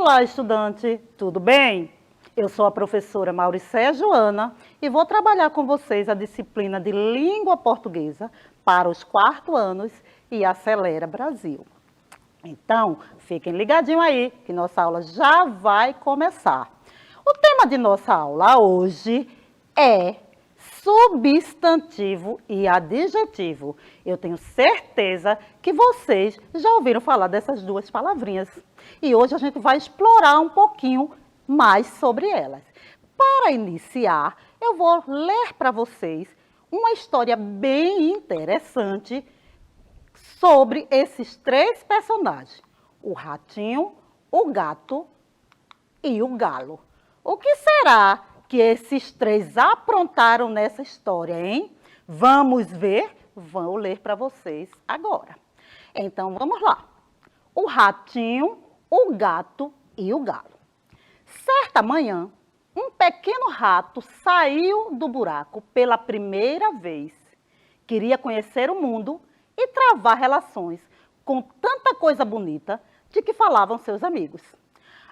Olá, estudante, tudo bem? Eu sou a professora Mauricéia Joana e vou trabalhar com vocês a disciplina de Língua Portuguesa para os 4º anos e Acelera Brasil. Então, fiquem ligadinhos aí, que nossa aula já vai começar. O tema de nossa aula hoje é substantivo e adjetivo. Eu tenho certeza que vocês já ouviram falar dessas duas palavrinhas. E hoje a gente vai explorar um pouquinho mais sobre elas. Para iniciar, eu vou ler para vocês uma história bem interessante sobre esses 3 personagens: o ratinho, o gato e o galo. O que será que esses 3 aprontaram nessa história, hein? Vamos ver? Vou ler para vocês agora. Então, vamos lá. O ratinho, o gato e o galo. Certa manhã, um pequeno rato saiu do buraco pela primeira vez. Queria conhecer o mundo e travar relações com tanta coisa bonita de que falavam seus amigos.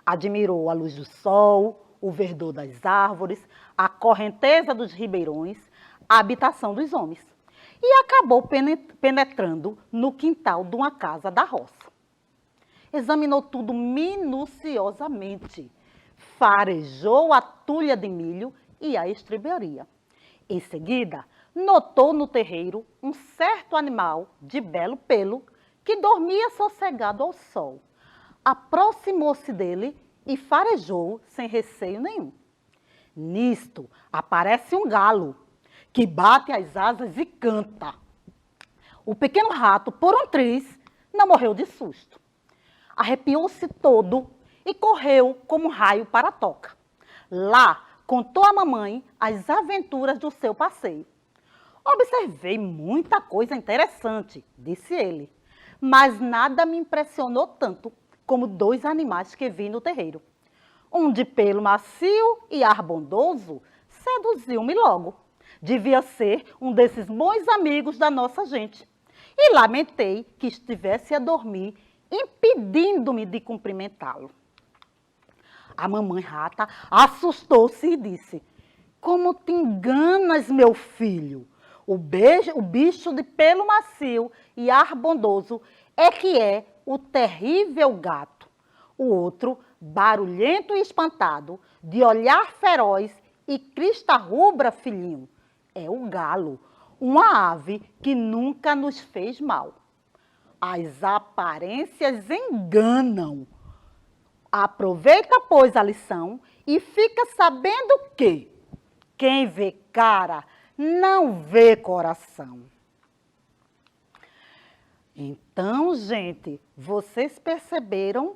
Admirou a luz do sol, o verdor das árvores, a correnteza dos ribeirões, a habitação dos homens. E acabou penetrando no quintal de uma casa da roça. Examinou tudo minuciosamente. Farejou a tulha de milho e a estriberia. Em seguida, notou no terreiro um certo animal de belo pelo que dormia sossegado ao sol. Aproximou-se dele e farejou sem receio nenhum. Nisto, aparece um galo, que bate as asas e canta. O pequeno rato, por um triz, não morreu de susto. Arrepiou-se todo e correu como um raio para a toca. Lá, contou à mamãe as aventuras do seu passeio. Observei muita coisa interessante, disse ele, mas nada me impressionou tanto como 2 animais que vi no terreiro. Um de pelo macio e ar bondoso seduziu-me logo. Devia ser um desses bons amigos da nossa gente. E lamentei que estivesse a dormir, impedindo-me de cumprimentá-lo. A mamãe rata assustou-se e disse: "Como te enganas, meu filho? O bicho de pelo macio e ar bondoso é que é o terrível gato. O outro, barulhento e espantado, de olhar feroz e crista rubra, filhinho, é o galo, uma ave que nunca nos fez mal. As aparências enganam. Aproveita, pois, a lição e fica sabendo que quem vê cara não vê coração." Então, gente, vocês perceberam?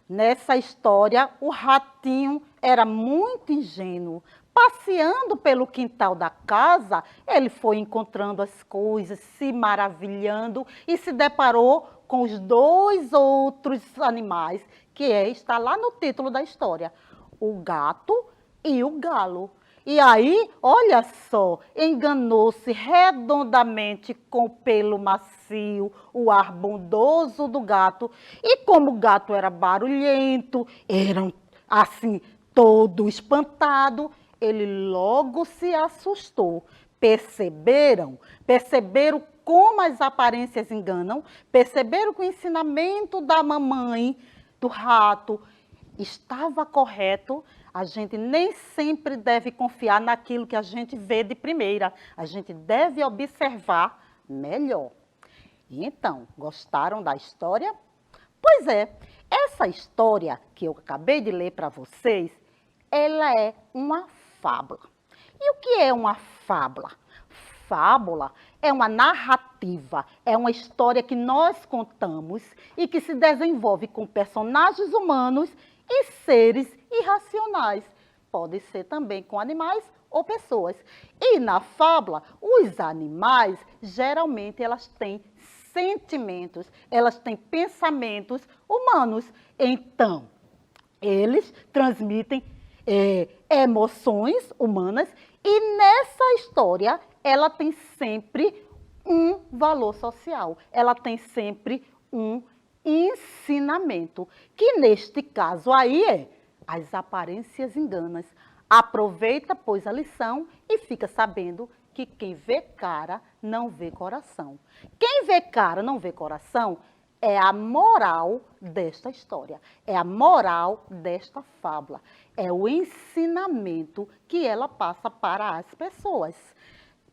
Nessa história, o ratinho era muito ingênuo. Passeando pelo quintal da casa, ele foi encontrando as coisas, se maravilhando e se deparou com os 2 outros animais, que está lá no título da história, o gato e o galo. E aí, olha só, enganou-se redondamente com o pelo macio, o ar bondoso do gato. E como o gato era barulhento, era assim, todo espantado, ele logo se assustou. Perceberam? Perceberam como as aparências enganam? Perceberam que o ensinamento da mamãe, do rato, estava correto? A gente nem sempre deve confiar naquilo que a gente vê de primeira. A gente deve observar melhor. E então, gostaram da história? Pois é, essa história que eu acabei de ler para vocês, ela é uma fábula. E o que é uma fábula? Fábula é uma narrativa, é uma história que nós contamos e que se desenvolve com personagens humanos e seres irracionais. Pode ser também com animais ou pessoas. E na fábula, os animais, geralmente, elas têm sentimentos, elas têm pensamentos humanos. Então, eles transmitem emoções humanas e nessa história, ela tem sempre um valor social. Ela tem sempre um ensinamento, que neste caso aí é as aparências enganas. Aproveita, pois, a lição e fica sabendo que quem vê cara não vê coração. Quem vê cara não vê coração é a moral desta história, é a moral desta fábula, é o ensinamento que ela passa para as pessoas.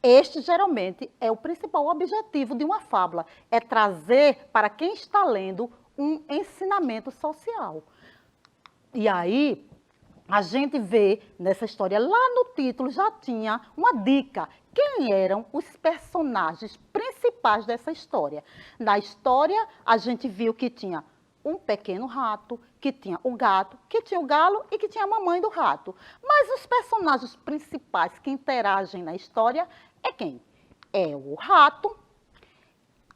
Este, geralmente, é o principal objetivo de uma fábula, é trazer para quem está lendo um ensinamento social. E aí, a gente vê nessa história, lá no título já tinha uma dica. Quem eram os personagens principais dessa história? Na história, a gente viu que tinha um pequeno rato, que tinha o gato, que tinha o galo e que tinha a mamãe do rato. Mas os personagens principais que interagem na história é quem? É o rato,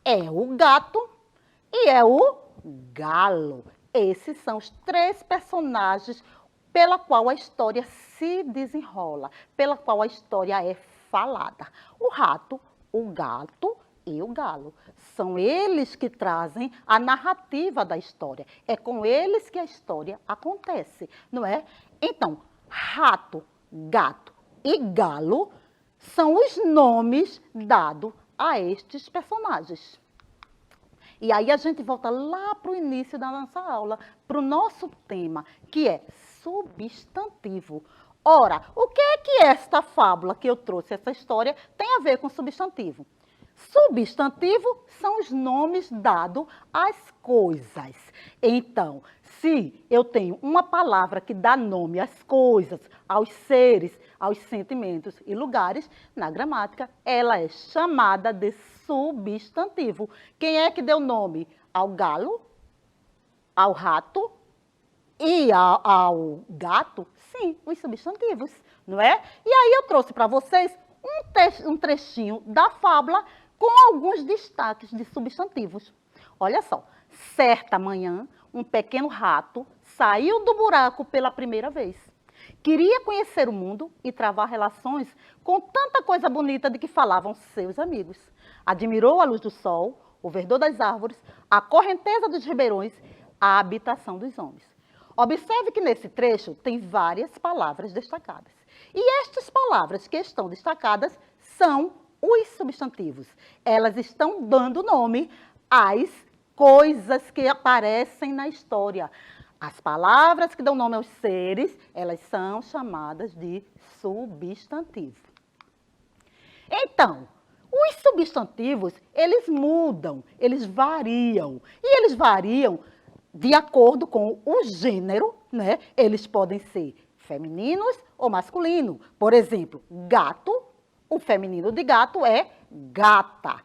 é o gato e é o galo. Esses são os três personagens pela qual a história se desenrola, pela qual a história é falada. O rato, o gato e o galo. São eles que trazem a narrativa da história. É com eles que a história acontece, não é? Então, rato, gato e galo são os nomes dados a estes personagens. E aí a gente volta lá para o início da nossa aula, para o nosso tema, que é substantivo. Ora, o que é que esta fábula que eu trouxe, essa história, tem a ver com substantivo? Substantivo são os nomes dados às coisas. Então, se eu tenho uma palavra que dá nome às coisas, aos seres, aos sentimentos e lugares, na gramática, ela é chamada de substantivo. Quem é que deu nome ao galo, ao rato e ao gato? Sim, os substantivos, não é? E aí eu trouxe para vocês um trechinho da fábula com alguns destaques de substantivos. Olha só, certa manhã, um pequeno rato saiu do buraco pela primeira vez. Queria conhecer o mundo e travar relações com tanta coisa bonita de que falavam seus amigos. Admirou a luz do sol, o verdor das árvores, a correnteza dos ribeirões, a habitação dos homens. Observe que nesse trecho tem várias palavras destacadas. E estas palavras que estão destacadas são os substantivos. Elas estão dando nome às coisas que aparecem na história. As palavras que dão nome aos seres, elas são chamadas de substantivo. Então, os substantivos, eles mudam, eles variam. E eles variam de acordo com o gênero, né? Eles podem ser femininos ou masculinos. Por exemplo, gato, o feminino de gato é gata.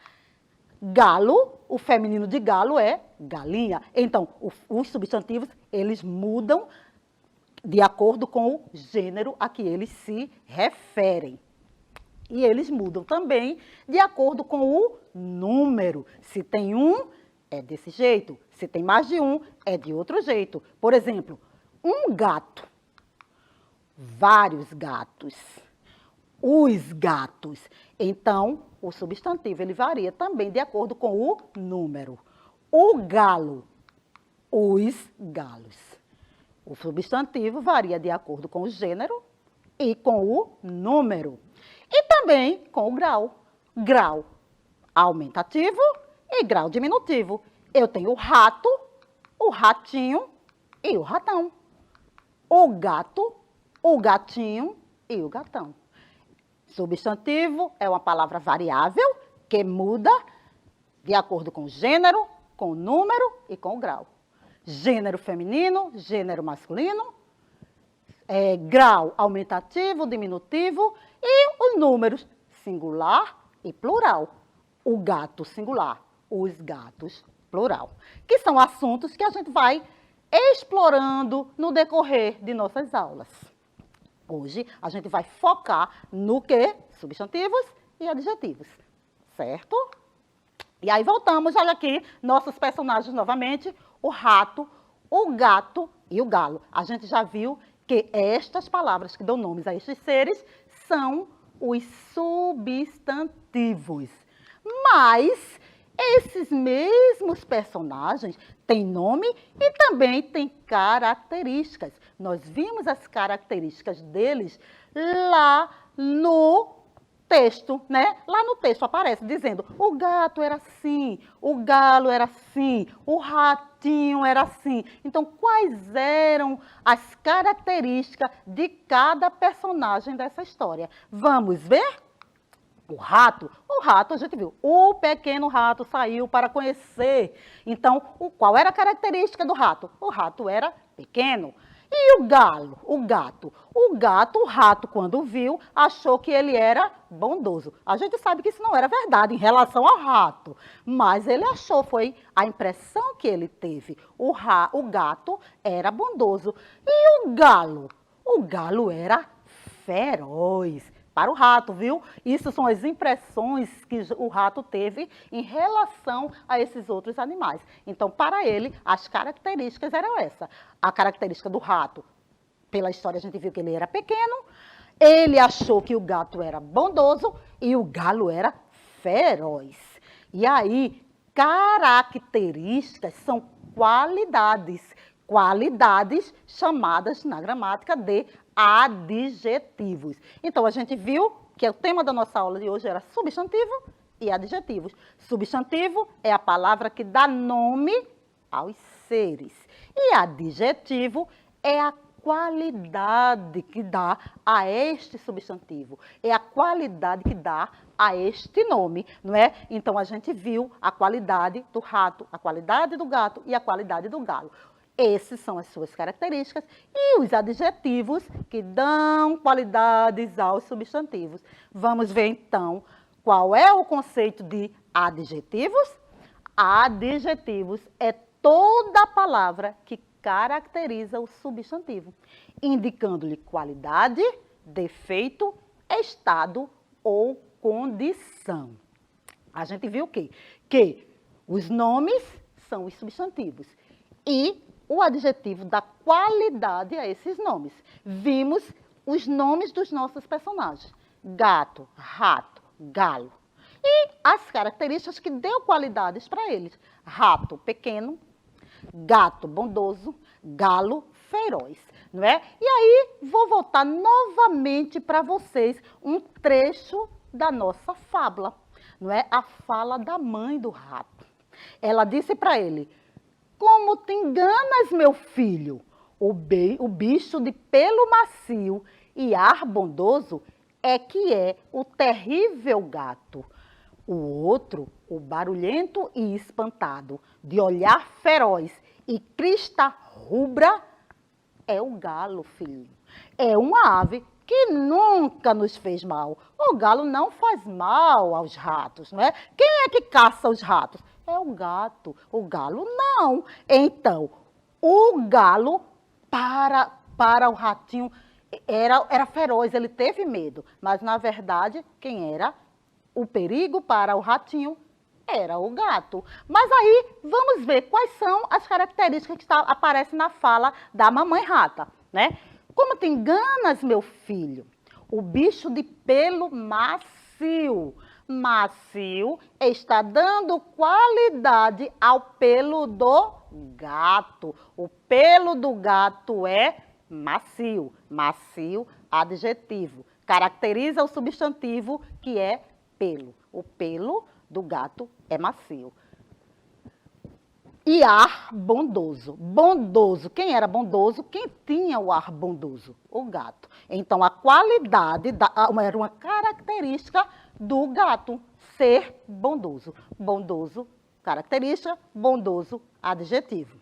Galo, o feminino de galo é galinha. Então, os substantivos, eles mudam de acordo com o gênero a que eles se referem. E eles mudam também de acordo com o número. Se tem um, é desse jeito. Se tem mais de um, é de outro jeito. Por exemplo, um gato, vários gatos, os gatos. Então, o substantivo ele varia também de acordo com o número. O galo, os galos. O substantivo varia de acordo com o gênero e com o número. E também com o grau. Grau aumentativo e grau diminutivo. Eu tenho o rato, o ratinho e o ratão. O gato, o gatinho e o gatão. Substantivo é uma palavra variável que muda de acordo com o gênero, com o número e com o grau. Gênero feminino, gênero masculino, grau aumentativo, diminutivo e os números singular e plural. O gato singular, os gatos plural. Que são assuntos que a gente vai explorando no decorrer de nossas aulas. Hoje a gente vai focar no que? Substantivos e adjetivos, certo? E aí voltamos, olha aqui, nossos personagens novamente, o rato, o gato e o galo. A gente já viu que estas palavras que dão nomes a estes seres são os substantivos. Mas Esses mesmos personagens têm nome e também têm características. Nós vimos as características deles lá no texto, né? Lá no texto aparece dizendo: o gato era assim, o galo era assim, o ratinho era assim. Então, quais eram as características de cada personagem dessa história? Vamos ver? O rato a gente viu. O pequeno rato saiu para conhecer. Então, qual era a característica do rato? O rato era pequeno. E o galo, o gato? O rato, quando viu, achou que ele era bondoso. A gente sabe que isso não era verdade em relação ao rato, mas ele achou, foi a impressão que ele teve. O gato era bondoso. E o galo? O galo era feroz. Para o rato, viu? Isso são as impressões que o rato teve em relação a esses outros animais. Então, para ele, as características eram essas. A característica do rato, pela história a gente viu que ele era pequeno, ele achou que o gato era bondoso e o galo era feroz. E aí, características são qualidades. Qualidades chamadas na gramática de adjetivos. Então, a gente viu que o tema da nossa aula de hoje era substantivo e adjetivos. Substantivo é a palavra que dá nome aos seres. E adjetivo é a qualidade que dá a este substantivo. É a qualidade que dá a este nome, não é? Então, a gente viu a qualidade do rato, a qualidade do gato e a qualidade do galo. Essas são as suas características e os adjetivos que dão qualidades aos substantivos. Vamos ver, então, qual é o conceito de adjetivos? Adjetivos é toda palavra que caracteriza o substantivo, indicando-lhe qualidade, defeito, estado ou condição. A gente viu o quê? Que os nomes são os substantivos e o adjetivo dá qualidade a esses nomes. Vimos os nomes dos nossos personagens: gato, rato, galo. E as características que deu qualidades para eles: rato pequeno, gato bondoso, galo feroz, não é? E aí vou voltar novamente para vocês um trecho da nossa fábula, não é? A fala da mãe do rato. Ela disse para ele: como te enganas, meu filho? O bicho de pelo macio e ar bondoso é que é o terrível gato. O outro, o barulhento e espantado, de olhar feroz e crista rubra, é o galo, filho. É uma ave que nunca nos fez mal. O galo não faz mal aos ratos, não é? Quem é que caça os ratos? É o gato. O galo não. Então, o galo para o ratinho era feroz, ele teve medo. Mas, na verdade, quem era o perigo para o ratinho era o gato. Mas aí, vamos ver quais são as características que aparecem na fala da mamãe rata, né? Como te enganas, meu filho? O bicho de pelo macio. Macio está dando qualidade ao pelo do gato. O pelo do gato é macio. Macio, adjetivo. Caracteriza o substantivo que é pelo. O pelo do gato é macio. E ar bondoso. Bondoso. Quem era bondoso? Quem tinha o ar bondoso? O gato. Então, a qualidade era uma característica do gato, ser bondoso. Bondoso, característica, bondoso, adjetivo.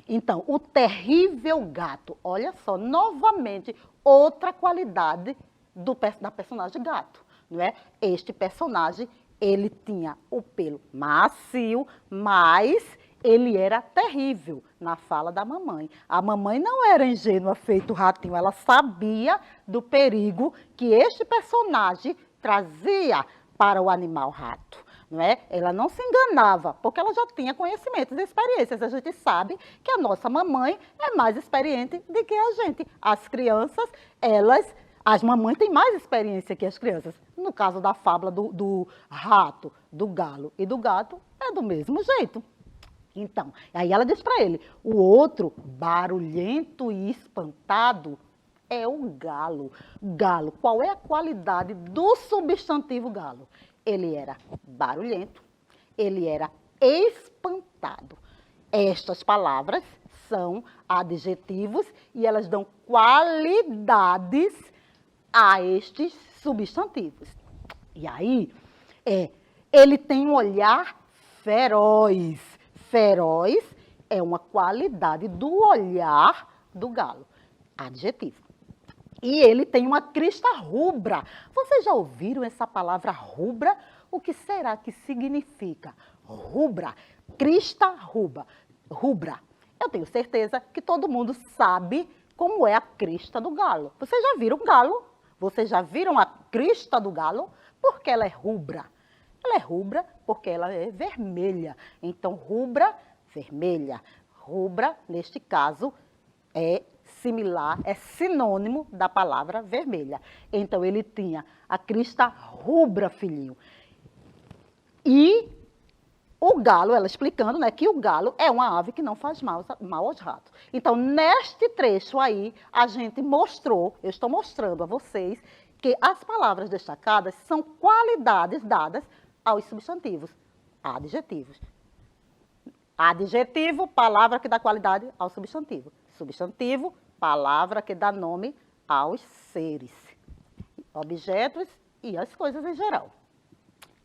Então, o terrível gato. Olha só, novamente, outra qualidade da personagem gato, não é? Este personagem, ele tinha o pelo macio, mas ele era terrível na fala da mamãe. A mamãe não era ingênua feito o ratinho, ela sabia do perigo que este personagem trazia para o animal rato, não é? Ela não se enganava, porque ela já tinha conhecimentos e experiências. A gente sabe que a nossa mamãe é mais experiente do que a gente. As crianças, elas As mamães têm mais experiência que as crianças. No caso da fábula do rato, do galo e do gato, é do mesmo jeito. Então, aí ela diz para ele, o outro, barulhento e espantado, é o galo. Galo, qual é a qualidade do substantivo galo? Ele era barulhento, ele era espantado. Estas palavras são adjetivos e elas dão qualidades a estes substantivos. E aí, ele tem um olhar feroz. Feroz é uma qualidade do olhar do galo. Adjetivo. E ele tem uma crista rubra. Vocês já ouviram essa palavra rubra? O que será que significa? Rubra. Crista rubra. Rubra. Eu tenho certeza que todo mundo sabe como é a crista do galo. Vocês já viram um galo? Vocês já viram a crista do galo? Porque ela é rubra. Ela é rubra porque ela é vermelha. Então, rubra, vermelha. Rubra, neste caso, é similar, é sinônimo da palavra vermelha. Então, ele tinha a crista rubra, filhinho. E o galo, ela explicando, né, que o galo é uma ave que não faz mal aos ratos. Então, neste trecho aí, a gente mostrou, eu estou mostrando a vocês, que as palavras destacadas são qualidades dadas aos substantivos, adjetivos. Adjetivo, palavra que dá qualidade ao substantivo. Substantivo, palavra que dá nome aos seres, objetos e as coisas em geral.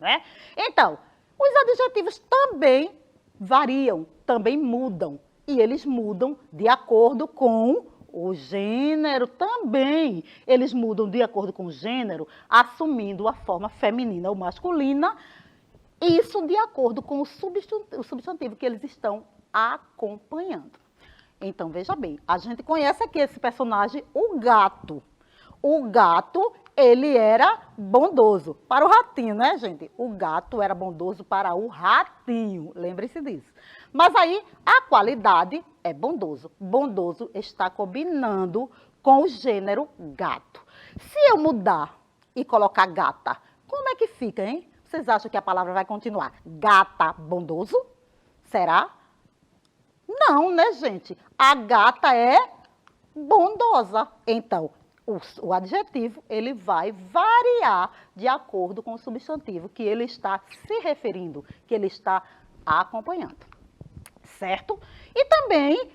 Né? Então, os adjetivos também variam, também mudam. E eles mudam de acordo com o gênero também. Eles mudam de acordo com o gênero, assumindo a forma feminina ou masculina. Isso de acordo com o substantivo que eles estão acompanhando. Então, veja bem, a gente conhece aqui esse personagem, o gato. O gato, ele era bondoso para o ratinho, né, gente? O gato era bondoso para o ratinho, lembre-se disso. Mas aí, a qualidade é bondoso. Bondoso está combinando com o gênero gato. Se eu mudar e colocar gata, como é que fica, hein? Vocês acham que a palavra vai continuar gata bondoso? Será? Não, né, gente? A gata é bondosa. Então, o adjetivo, ele vai variar de acordo com o substantivo que ele está se referindo, que ele está acompanhando. Certo? E também,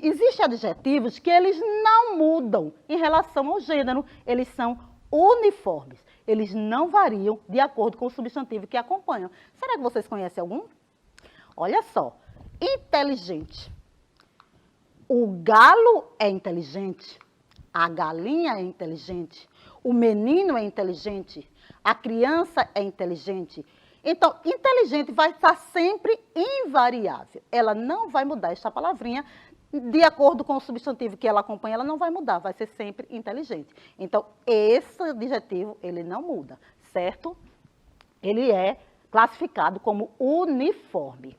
existem adjetivos que eles não mudam em relação ao gênero, eles são uniformes. Eles não variam de acordo com o substantivo que acompanham. Será que vocês conhecem algum? Olha só. Inteligente. O galo é inteligente. A galinha é inteligente. O menino é inteligente. A criança é inteligente. Então, inteligente vai estar sempre invariável. Ela não vai mudar esta palavrinha. De acordo com o substantivo que ela acompanha, ela não vai mudar, vai ser sempre inteligente. Então, esse adjetivo, ele não muda, certo? Ele é classificado como uniforme.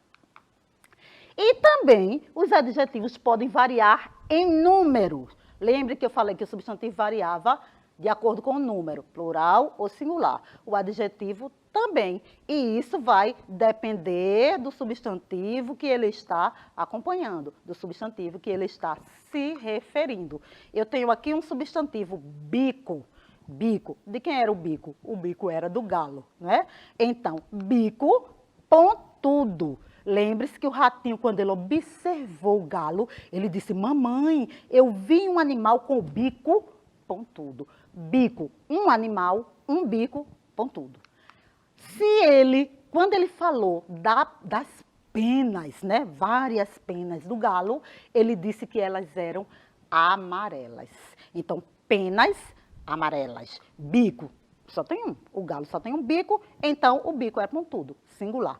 E também, os adjetivos podem variar em número. Lembre que eu falei que o substantivo variava de acordo com o número, plural ou singular. O adjetivo também. E isso vai depender do substantivo que ele está acompanhando, do substantivo que ele está se referindo. Eu tenho aqui um substantivo, bico. Bico. De quem era o bico? O bico era do galo, né? Então, bico pontudo. Lembre-se que o ratinho, quando ele observou o galo, ele disse, mamãe, eu vi um animal com o bico pontudo. Bico, um animal, um bico pontudo. Se ele, quando ele falou das penas, né, várias penas do galo, ele disse que elas eram amarelas. Então, penas amarelas. Bico, só tem um. O galo só tem um bico, então o bico é pontudo, singular.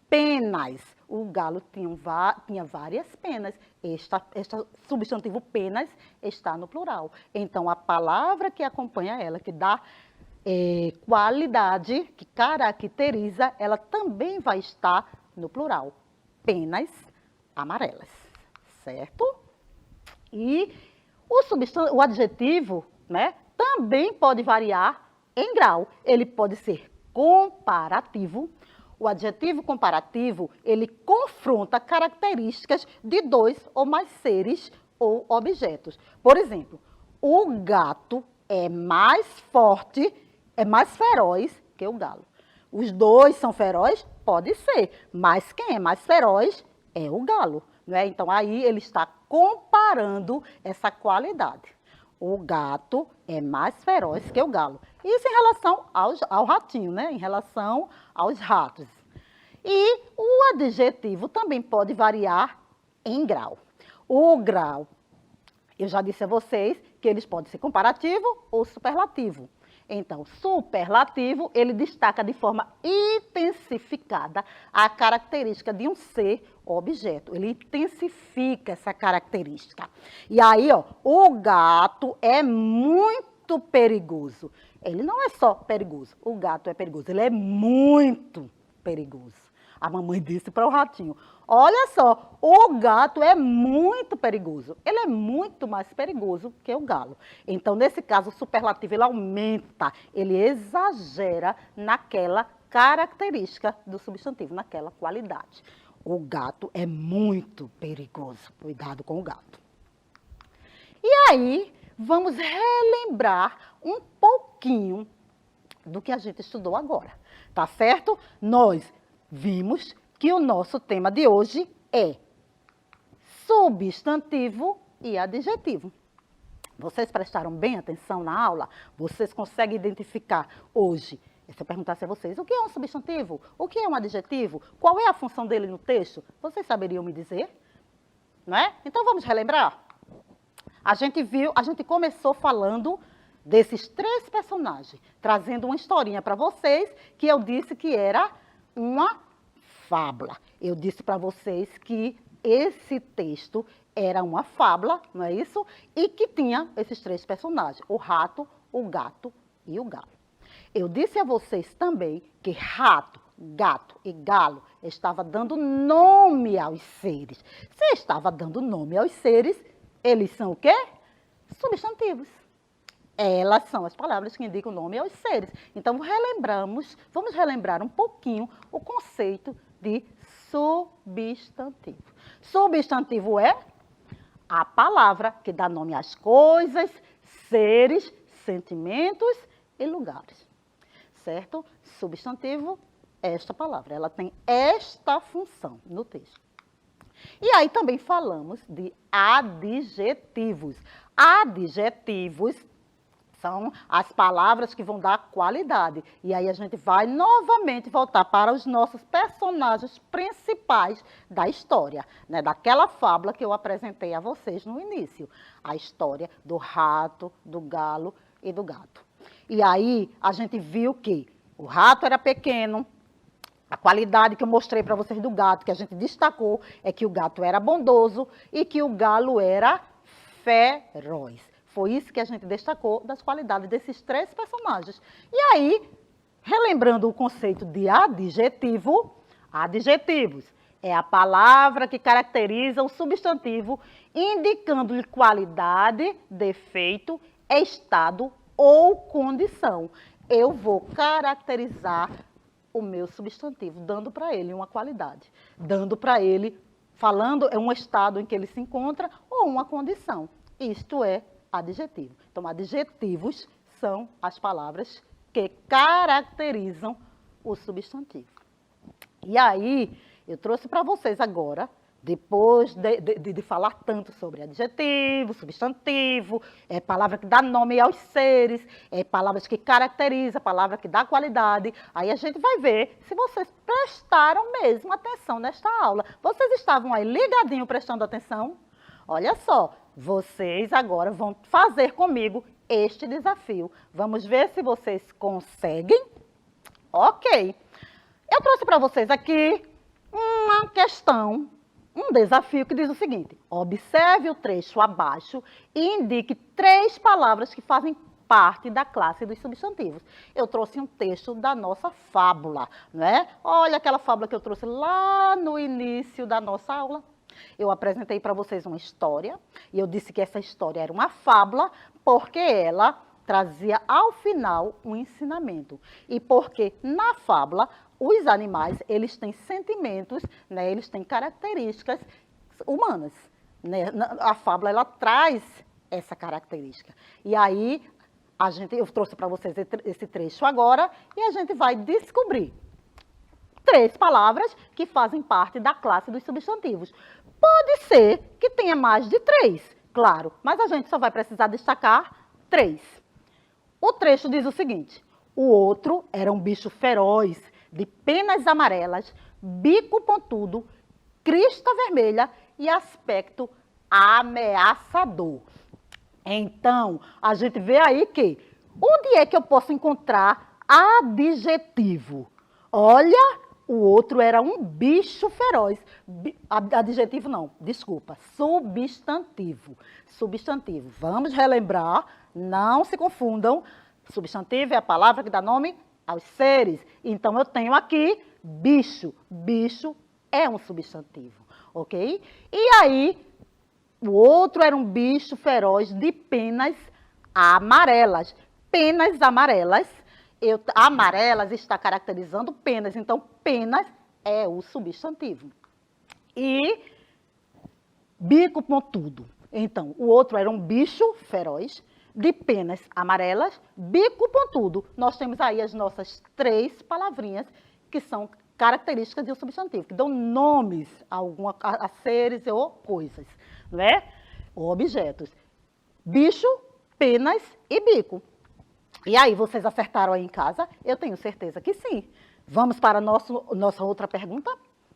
Penas, o galo tinha várias penas. Este substantivo penas está no plural. Então, a palavra que acompanha ela, que dá qualidade, que caracteriza, ela também vai estar no plural. Penas amarelas, certo? E o adjetivo, né, também pode variar em grau. Ele pode ser comparativo. O adjetivo comparativo, ele confronta características de dois ou mais seres ou objetos. Por exemplo, o gato é mais forte, é mais feroz que o galo. Os dois são ferozes? Pode ser, mas quem é mais feroz é o galo. Não é? Então, aí ele está comparando essa qualidade. O gato é mais feroz que o galo. Isso em relação ao ratinho, né? Em relação aos ratos. E o adjetivo também pode variar em grau. O grau, eu já disse a vocês que eles podem ser comparativo ou superlativo. Então, superlativo, ele destaca de forma intensificada a característica de um ser ou objeto. Ele intensifica essa característica. E aí, ó, o gato é muito perigoso. Ele não é só perigoso, o gato é perigoso, ele é muito perigoso. A mamãe disse para o ratinho, olha só, o gato é muito perigoso. Ele é muito mais perigoso que o galo. Então, nesse caso, o superlativo ele aumenta, ele exagera naquela característica do substantivo, naquela qualidade. O gato é muito perigoso. Cuidado com o gato. E aí, vamos relembrar um pouquinho do que a gente estudou agora, tá certo? Nós vimos que o nosso tema de hoje é substantivo e adjetivo. Vocês prestaram bem atenção na aula? Vocês conseguem identificar hoje? Se eu perguntasse a vocês, o que é um substantivo? O que é um adjetivo? Qual é a função dele no texto? Vocês saberiam me dizer? Não é? Então vamos relembrar? A gente começou falando desses três personagens, trazendo uma historinha para vocês que eu disse que era uma fábula. Eu disse para vocês que esse texto era uma fábula, não é isso? E que tinha esses três personagens, o rato, o gato e o galo. Eu disse a vocês também que rato, gato e galo estava dando nome aos seres. Se estava dando nome aos seres, eles são o quê? Substantivos. Elas são as palavras que indicam o nome aos seres. Então, vamos relembrar um pouquinho o conceito de substantivo. Substantivo é a palavra que dá nome às coisas, seres, sentimentos e lugares. Certo? Substantivo é esta palavra, ela tem esta função no texto. E aí também falamos de adjetivos. Adjetivos são as palavras que vão dar qualidade. E aí a gente vai novamente voltar para os nossos personagens principais da história, né? Daquela fábula que eu apresentei a vocês no início. A história do rato, do galo e do gato. E aí a gente viu que o rato era pequeno. A qualidade que eu mostrei para vocês do gato, que a gente destacou, é que o gato era bondoso e que o galo era feroz. Foi isso que a gente destacou das qualidades desses três personagens. E aí, relembrando o conceito de adjetivo, adjetivos é a palavra que caracteriza o substantivo, indicando-lhe qualidade, defeito, estado ou condição. Eu vou caracterizar o meu substantivo, dando para ele uma qualidade, dando para ele, falando, é um estado em que ele se encontra ou uma condição. Isto é adjetivo. Então, adjetivos são as palavras que caracterizam o substantivo. E aí, eu trouxe para vocês agora, depois de falar tanto sobre adjetivo, substantivo, palavra que dá nome aos seres, palavras que caracterizam, palavra que dá qualidade, aí a gente vai ver se vocês prestaram mesmo atenção nesta aula. Vocês estavam aí ligadinho prestando atenção? Olha só, vocês agora vão fazer comigo este desafio. Vamos ver se vocês conseguem? Ok. Eu trouxe para vocês aqui uma questão, um desafio que diz o seguinte: observe o trecho abaixo e indique três palavras que fazem parte da classe dos substantivos. Eu trouxe um texto da nossa fábula, né? Olha aquela fábula que eu trouxe lá no início da nossa aula. Eu apresentei para vocês uma história e eu disse que essa história era uma fábula porque ela trazia ao final um ensinamento. E porque na fábula os animais, eles têm sentimentos, né? Eles têm características humanas, né? A fábula, ela traz essa característica. E aí, eu trouxe para vocês esse trecho agora e a gente vai descobrir 3 palavras que fazem parte da classe dos substantivos. Pode ser que tenha mais de 3, claro, mas a gente só vai precisar destacar 3. O trecho diz o seguinte: o outro era um bicho feroz, de penas amarelas, bico pontudo, crista vermelha e aspecto ameaçador. Então, a gente vê aí que, onde é que eu posso encontrar adjetivo? Olha, o outro era um bicho feroz. Adjetivo não, desculpa, substantivo. Substantivo. Vamos relembrar, não se confundam. Substantivo é a palavra que dá nome aos seres. Então, eu tenho aqui bicho. Bicho é um substantivo, ok? E aí, o outro era um bicho feroz de penas amarelas. Penas amarelas. Amarelas está caracterizando penas. Então, penas é o substantivo. E bico pontudo. Então, o outro era um bicho feroz de penas amarelas, bico pontudo. Nós temos aí as nossas 3 palavrinhas que são características de um substantivo, que dão nomes a seres ou coisas, não é? Ou objetos. Bicho, penas e bico. E aí, vocês acertaram aí em casa? Eu tenho certeza que sim. Vamos para a nossa outra pergunta?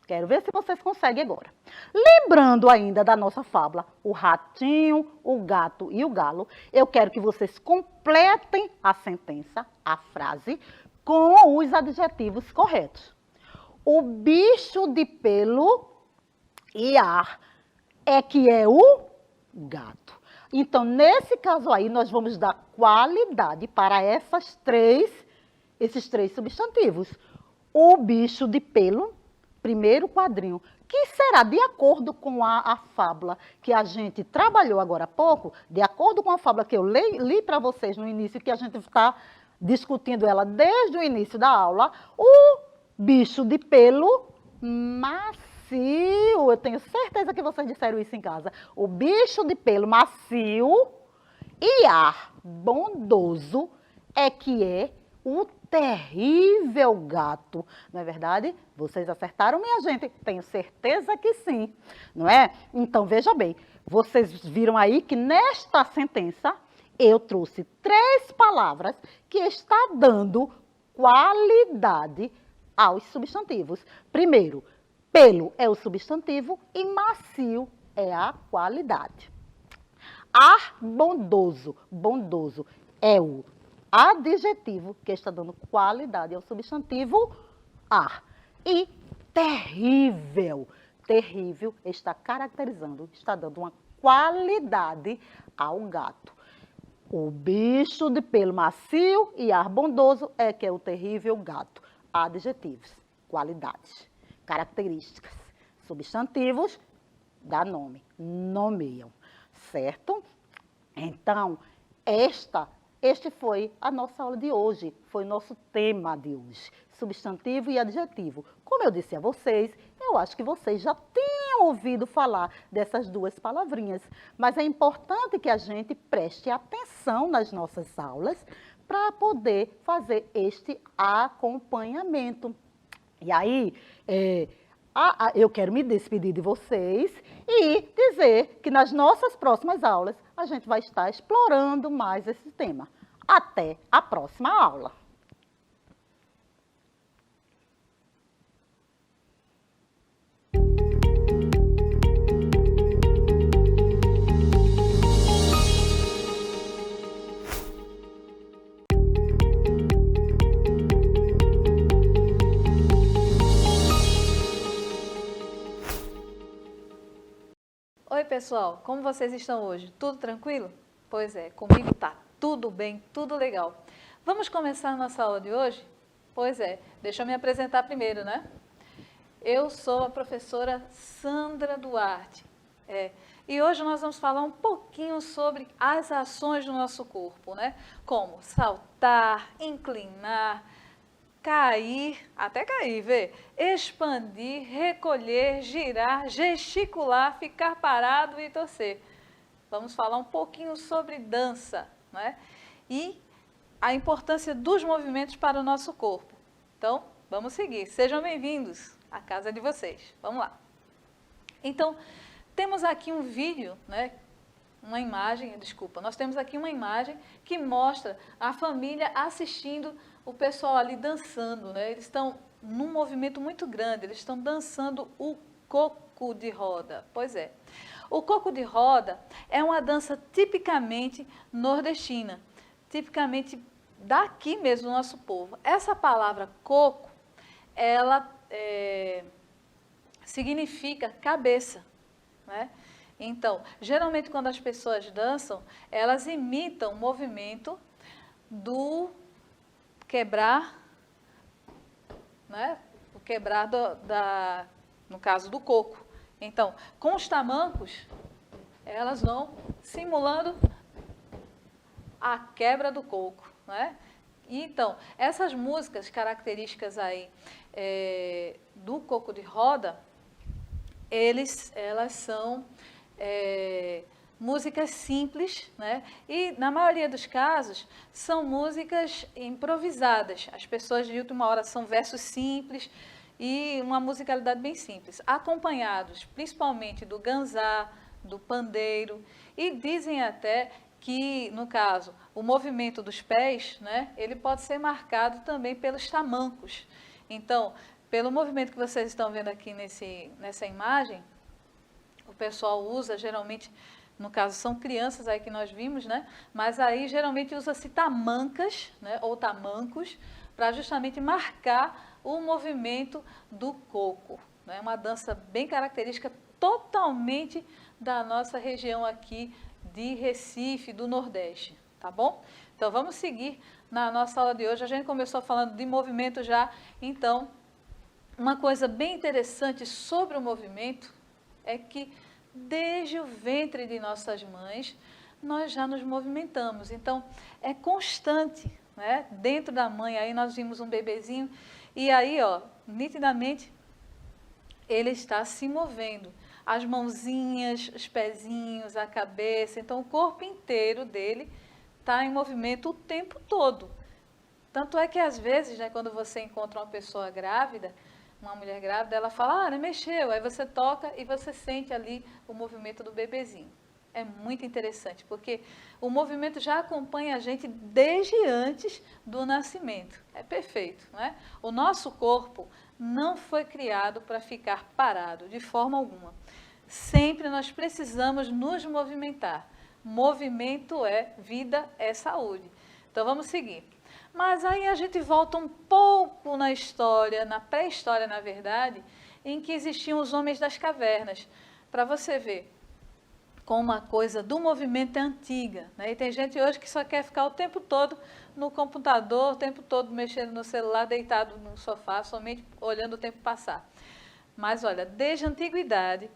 Quero ver se vocês conseguem agora. Lembrando ainda da nossa fábula, o ratinho, o gato e o galo, eu quero que vocês completem a sentença, a frase, com os adjetivos corretos. O bicho de pelo e ar é que é o gato. Então, nesse caso aí, nós vamos dar qualidade para esses três substantivos. O bicho de pelo, primeiro quadrinho, que será, de acordo com a fábula que a gente trabalhou agora há pouco, de acordo com a fábula que eu li para vocês no início, que a gente está discutindo ela desde o início da aula, o bicho de pelo macio, eu tenho certeza que vocês disseram isso em casa, o bicho de pelo macio e ar bondoso é que é o terrível gato. Não é verdade? Vocês acertaram, minha gente? Tenho certeza que sim, não é? Então, veja bem, vocês viram aí que nesta sentença eu trouxe 3 palavras que está dando qualidade aos substantivos. Primeiro, pelo é o substantivo e macio é a qualidade. Ar bondoso, bondoso é o adjetivo que está dando qualidade ao substantivo ar. E terrível, terrível está caracterizando, está dando uma qualidade ao gato. O bicho de pelo macio e ar bondoso é que é o terrível gato. Adjetivos, qualidades, características, substantivos, dá nome, nomeiam, certo? Então, este foi a nossa aula de hoje, foi o nosso tema de hoje, substantivo e adjetivo. Como eu disse a vocês, eu acho que vocês já tinham ouvido falar dessas 2 palavrinhas, mas é importante que a gente preste atenção nas nossas aulas para poder fazer este acompanhamento. E aí, eu quero me despedir de vocês e dizer que nas nossas próximas aulas a gente vai estar explorando mais esse tema. Até a próxima aula! Oi, pessoal, como vocês estão hoje? Tudo tranquilo? Pois é, comigo tá tudo bem, tudo legal. Vamos começar a nossa aula de hoje? Pois é, deixa eu me apresentar primeiro, né? Eu sou a professora Sandra Duarte. E hoje nós vamos falar um pouquinho sobre as ações do nosso corpo, né? Como saltar, inclinar, cair, até cair, vê? Expandir, recolher, girar, gesticular, ficar parado e torcer. Vamos falar um pouquinho sobre dança, né? E a importância dos movimentos para o nosso corpo. Então, vamos seguir. Sejam bem-vindos à casa de vocês. Vamos lá. Então, temos aqui um vídeo, né? Nós temos aqui uma imagem que mostra a família assistindo o pessoal ali dançando, né? Eles estão num movimento muito grande, eles estão dançando o coco de roda. Pois é. O coco de roda é uma dança tipicamente nordestina, tipicamente daqui mesmo do nosso povo. Essa palavra coco, ela significa cabeça, né? Então, geralmente quando as pessoas dançam, elas imitam o movimento do quebrar, né? O quebrar no caso do coco. Então, com os tamancos, elas vão simulando a quebra do coco, né? Então, essas músicas características aí do coco de roda, elas são músicas simples, né? E na maioria dos casos são músicas improvisadas. As pessoas de última hora são versos simples e uma musicalidade bem simples, acompanhados principalmente do ganzá, do pandeiro, e dizem até que, no caso, o movimento dos pés, né, ele pode ser marcado também pelos tamancos. Então, pelo movimento que vocês estão vendo aqui nessa imagem, o pessoal usa geralmente, no caso são crianças aí que nós vimos, né? Mas aí geralmente usa-se tamancas, né? Ou tamancos, para justamente marcar o movimento do coco. É, né? Uma dança bem característica, totalmente da nossa região aqui de Recife, do Nordeste, tá bom? Então vamos seguir na nossa aula de hoje. A gente começou falando de movimento já, então uma coisa bem interessante sobre o movimento é que desde o ventre de nossas mães, nós já nos movimentamos. Então, é constante, né? Dentro da mãe, aí nós vimos um bebezinho, e aí, ó, nitidamente, ele está se movendo. As mãozinhas, os pezinhos, a cabeça, então o corpo inteiro dele está em movimento o tempo todo. Tanto é que, às vezes, né, quando você encontra uma pessoa grávida, uma mulher grávida, ela fala, não mexeu, aí você toca e você sente ali o movimento do bebezinho. É muito interessante, porque o movimento já acompanha a gente desde antes do nascimento. É perfeito, não é? O nosso corpo não foi criado para ficar parado, de forma alguma. Sempre nós precisamos nos movimentar. Movimento é vida, é saúde. Então vamos seguir. Mas aí a gente volta um pouco na história, na pré-história, na verdade, em que existiam os homens das cavernas. Para você ver como a coisa do movimento é antiga, né? E tem gente hoje que só quer ficar o tempo todo no computador, o tempo todo mexendo no celular, deitado no sofá, somente olhando o tempo passar. Mas olha, desde a antiguidade,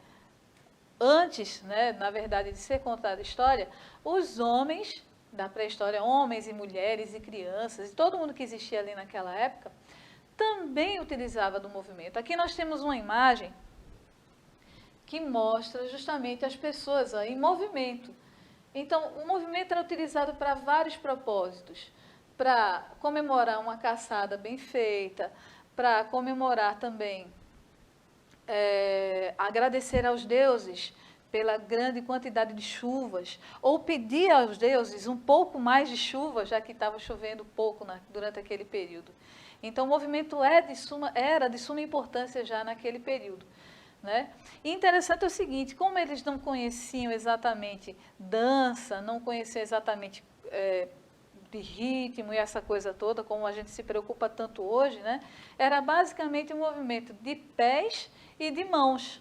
antes, né, na verdade, de ser contada a história, os homens da pré-história, homens e mulheres e crianças, e todo mundo que existia ali naquela época, também utilizava do movimento. Aqui nós temos uma imagem que mostra justamente as pessoas em movimento. Então, o movimento era utilizado para vários propósitos, para comemorar uma caçada bem feita, para comemorar também, agradecer aos deuses pela grande quantidade de chuvas, ou pedir aos deuses um pouco mais de chuva, já que estava chovendo pouco durante aquele período. Então, o movimento era de suma importância já naquele período, né? E interessante é o seguinte, como eles não conheciam exatamente dança, não conheciam exatamente de ritmo e essa coisa toda, como a gente se preocupa tanto hoje, né? Era basicamente um movimento de pés e de mãos.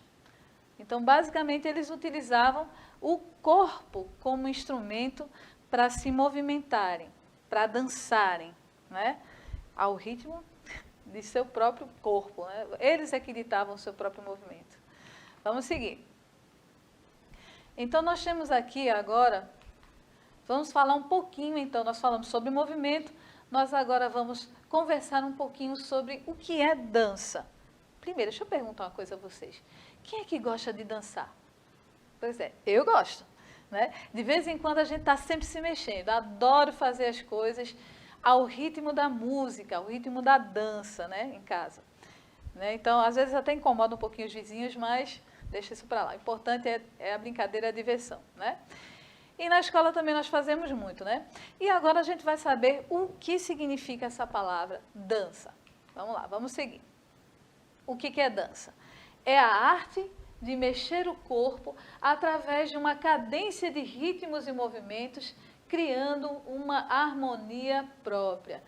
Então, basicamente, eles utilizavam o corpo como instrumento para se movimentarem, para dançarem, né? Ao ritmo de seu próprio corpo, né? Eles é que ditavam o seu próprio movimento. Vamos seguir. Então, nós temos aqui agora, vamos falar um pouquinho, então, nós falamos sobre movimento, nós agora vamos conversar um pouquinho sobre o que é dança. Primeiro, deixa eu perguntar uma coisa a vocês. Quem é que gosta de dançar? Pois é, eu gosto, né? De vez em quando a gente está sempre se mexendo, adoro fazer as coisas ao ritmo da música, ao ritmo da dança, né, em casa. Né? Então, às vezes até incomoda um pouquinho os vizinhos, mas deixa isso para lá. O importante é a brincadeira, a diversão, né? E na escola também nós fazemos muito, né? E agora a gente vai saber o que significa essa palavra dança. Vamos lá, vamos seguir. O que é dança? É a arte de mexer o corpo através de uma cadência de ritmos e movimentos, criando uma harmonia própria.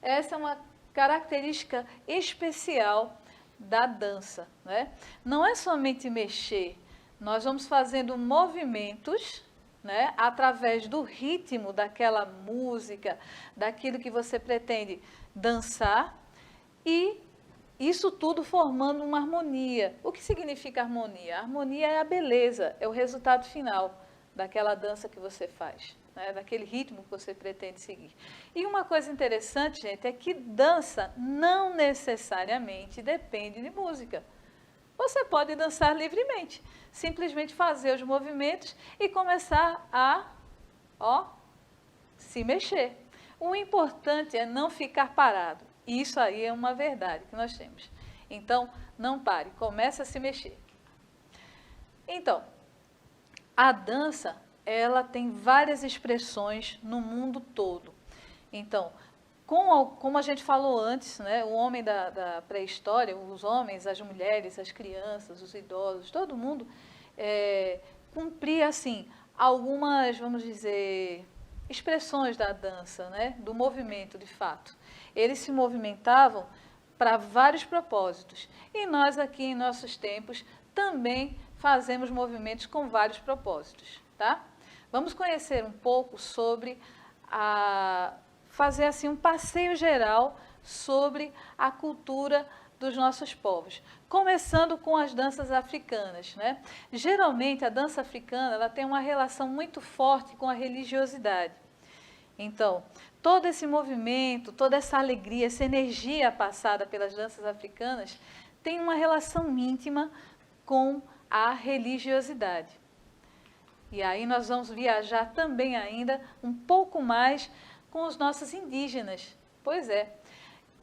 Essa é uma característica especial da dança, né? Não é somente mexer, nós vamos fazendo movimentos, né, através do ritmo daquela música, daquilo que você pretende dançar, e isso tudo formando uma harmonia. O que significa harmonia? A harmonia é a beleza, é o resultado final daquela dança que você faz, né, daquele ritmo que você pretende seguir. E uma coisa interessante, gente, é que dança não necessariamente depende de música. Você pode dançar livremente, simplesmente fazer os movimentos e começar a, se mexer. O importante é não ficar parado. Isso aí é uma verdade que nós temos. Então, não pare, comece a se mexer. Então, a dança, ela tem várias expressões no mundo todo. Então, como a gente falou antes, né, o homem da pré-história, os homens, as mulheres, as crianças, os idosos, todo mundo cumpria, assim, algumas, vamos dizer, expressões da dança, né, do movimento, de fato. Eles se movimentavam para vários propósitos. E nós aqui, em nossos tempos, também fazemos movimentos com vários propósitos, tá? Vamos conhecer um pouco sobre fazer assim um passeio geral sobre a cultura dos nossos povos, começando com as danças africanas, né? Geralmente a dança africana, ela tem uma relação muito forte com a religiosidade. Então, todo esse movimento, toda essa alegria, essa energia passada pelas danças africanas tem uma relação íntima com a religiosidade. E aí nós vamos viajar também ainda um pouco mais com os nossos indígenas. Pois é,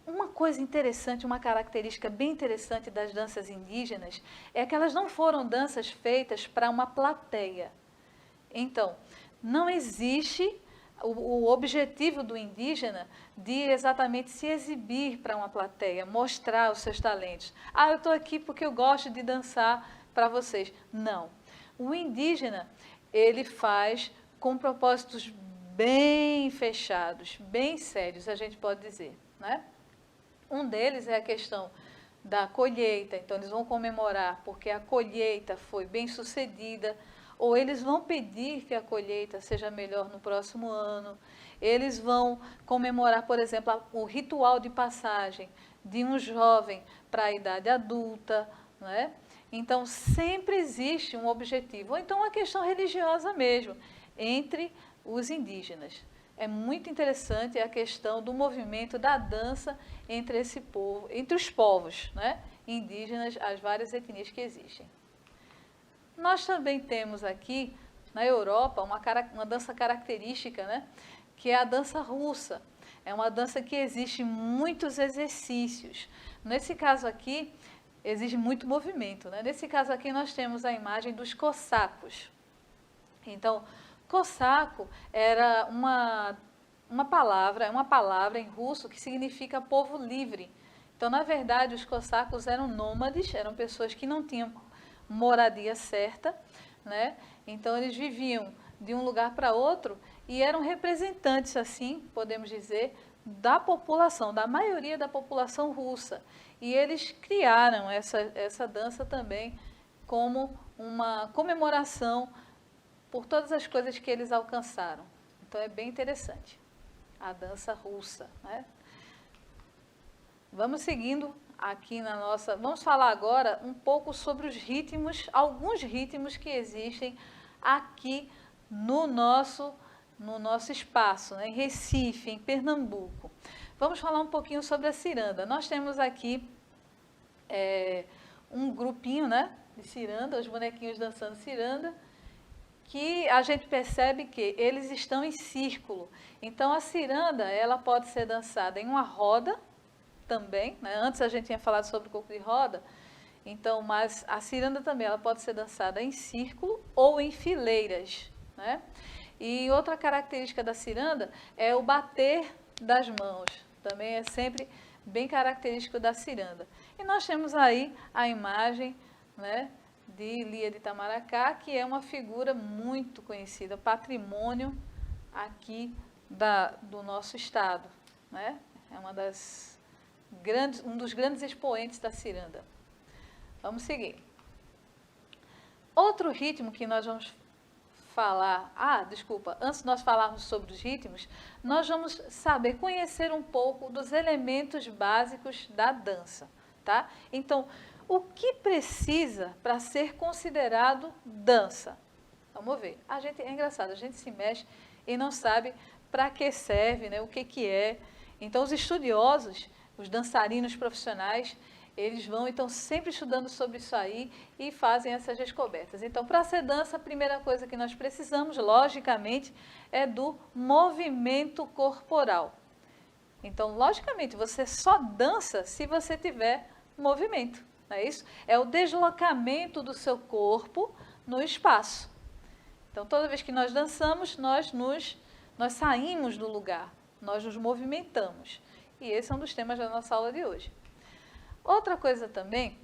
uma coisa interessante, uma característica bem interessante das danças indígenas é que elas não foram danças feitas para uma plateia. Então, não existe o objetivo do indígena de exatamente se exibir para uma plateia, mostrar os seus talentos. Ah, eu estou aqui porque eu gosto de dançar para vocês. Não. O indígena, ele faz com propósitos bem fechados, bem sérios, a gente pode dizer, né? Um deles é a questão da colheita, então eles vão comemorar porque a colheita foi bem sucedida, ou eles vão pedir que a colheita seja melhor no próximo ano, eles vão comemorar, por exemplo, o ritual de passagem de um jovem para a idade adulta, né? Então, sempre existe um objetivo, ou então uma questão religiosa mesmo, entre os indígenas. É muito interessante a questão do movimento da dança entre esse povo, entre os povos, né, indígenas, as várias etnias que existem. Nós também temos aqui, na Europa, uma dança característica, né, que é a dança russa. É uma dança que exige muitos exercícios. Nesse caso aqui, exige muito movimento, né? Nesse caso aqui, nós temos a imagem dos cossacos. Então, cossaco era uma palavra em russo que significa povo livre. Então, na verdade, os cossacos eram nômades, eram pessoas que não tinham moradia certa, né? Então, eles viviam de um lugar para outro e eram representantes, assim, podemos dizer, da população, da maioria da população russa. E eles criaram essa dança também como uma comemoração por todas as coisas que eles alcançaram. Então, é bem interessante, a dança russa, né? Vamos seguindo aqui na nossa... Vamos falar agora um pouco sobre os ritmos, alguns ritmos que existem aqui no nosso espaço, né, em Recife, em Pernambuco. Vamos falar um pouquinho sobre a ciranda. Nós temos aqui um grupinho, né, de ciranda, os bonequinhos dançando ciranda, que a gente percebe que eles estão em círculo. Então, a ciranda, ela pode ser dançada em uma roda também, né? Antes a gente tinha falado sobre o corpo de roda, então, mas a ciranda também, ela pode ser dançada em círculo ou em fileiras, né? E outra característica da ciranda é o bater das mãos, também é sempre bem característico da ciranda. E nós temos aí a imagem, né, de Lia de Itamaracá, que é uma figura muito conhecida, patrimônio aqui do nosso estado, né? É um dos grandes expoentes da ciranda. Vamos seguir. Outro ritmo que nós vamos falar, antes de nós falarmos sobre os ritmos, nós vamos conhecer um pouco dos elementos básicos da dança, tá? Então, o que precisa para ser considerado dança? Vamos ver. É engraçado, a gente se mexe e não sabe para que serve, né? O que é. Então, os estudiosos, os dançarinos profissionais, eles vão, então, sempre estudando sobre isso aí e fazem essas descobertas. Então, para ser dança, a primeira coisa que nós precisamos, logicamente, é do movimento corporal. Então, logicamente, você só dança se você tiver movimento, não é isso? É o deslocamento do seu corpo no espaço. Então, toda vez que nós dançamos, nós saímos do lugar, nós nos movimentamos. E esse é um dos temas da nossa aula de hoje. Outra coisa também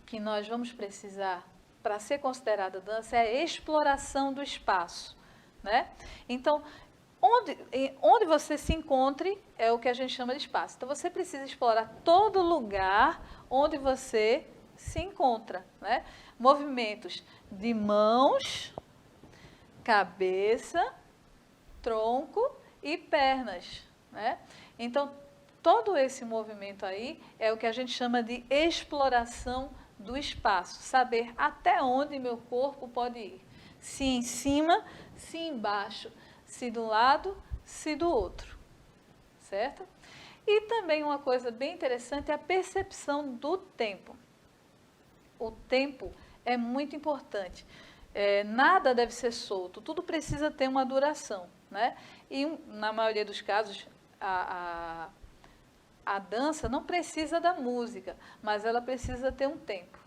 que nós vamos precisar para ser considerada dança é a exploração do espaço, né? Então, onde você se encontre é o que a gente chama de espaço. Então, você precisa explorar todo lugar onde você se encontra, né? Movimentos de mãos, cabeça, tronco e pernas, né? Então, todo esse movimento aí é o que a gente chama de exploração do espaço, saber até onde meu corpo pode ir, se em cima, se embaixo, se do lado, se do outro, certo? E também uma coisa bem interessante é a percepção do tempo. O tempo é muito importante. Nada deve ser solto, tudo precisa ter uma duração, né? E na maioria dos casos, a dança não precisa da música, mas ela precisa ter um tempo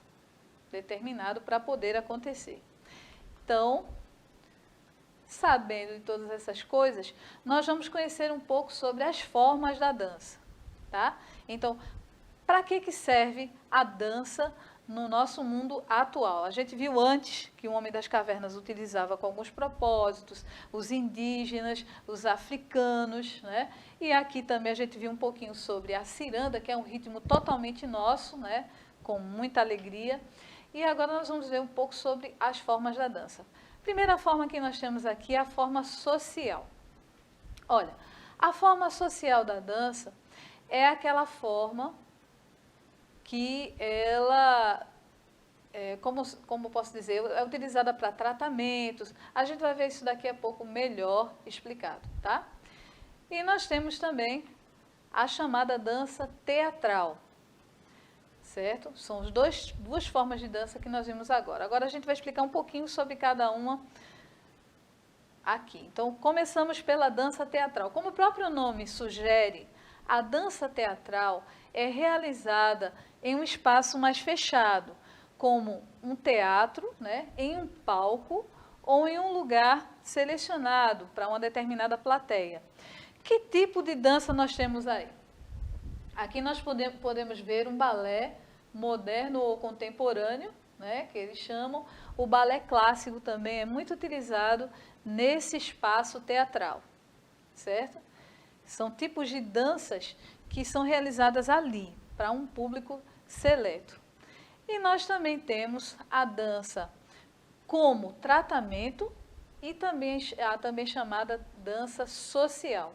determinado para poder acontecer. Então, sabendo de todas essas coisas, nós vamos conhecer um pouco sobre as formas da dança, tá? Então, para que serve a dança no nosso mundo atual? A gente viu antes que o homem das cavernas utilizava com alguns propósitos, os indígenas, os africanos, né? E aqui também a gente viu um pouquinho sobre a ciranda, que é um ritmo totalmente nosso, né? Com muita alegria. E agora nós vamos ver um pouco sobre as formas da dança. Primeira forma que nós temos aqui é a forma social. Olha, a forma social da dança é aquela forma que ela, como posso dizer, é utilizada para tratamentos. A gente vai ver isso daqui a pouco melhor explicado, tá? E nós temos também a chamada dança teatral, certo? São as duas formas de dança que nós vimos agora. Agora a gente vai explicar um pouquinho sobre cada uma aqui. Então, começamos pela dança teatral. Como o próprio nome sugere, a dança teatral é realizada em um espaço mais fechado, como um teatro, né, em um palco ou em um lugar selecionado para uma determinada plateia. Que tipo de dança nós temos aí? Aqui nós podemos ver um balé moderno ou contemporâneo, né, que eles chamam. O balé clássico também é muito utilizado nesse espaço teatral, certo? São tipos de danças que são realizadas ali, para um público seleto. E nós também temos a dança como tratamento e também a também chamada dança social.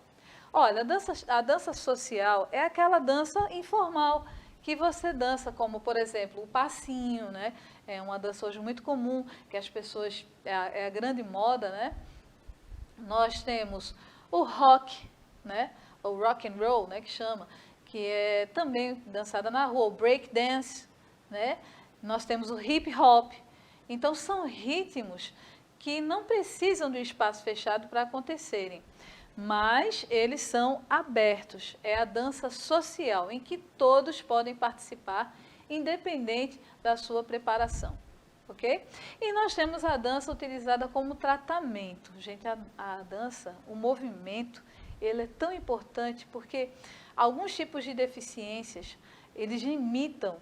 Olha, a dança social é aquela dança informal que você dança, como, por exemplo, o passinho, né? É uma dança hoje muito comum, que as pessoas, é a grande moda, né? Nós temos o rock, né? O rock and roll, né? Que chama, que é também dançada na rua, o break dance, né? Nós temos o hip hop. Então, são ritmos que não precisam de um espaço fechado para acontecerem, mas eles são abertos. É a dança social, em que todos podem participar, independente da sua preparação, ok? E nós temos a dança utilizada como tratamento. Gente, a dança, o movimento, ele é tão importante porque alguns tipos de deficiências, eles limitam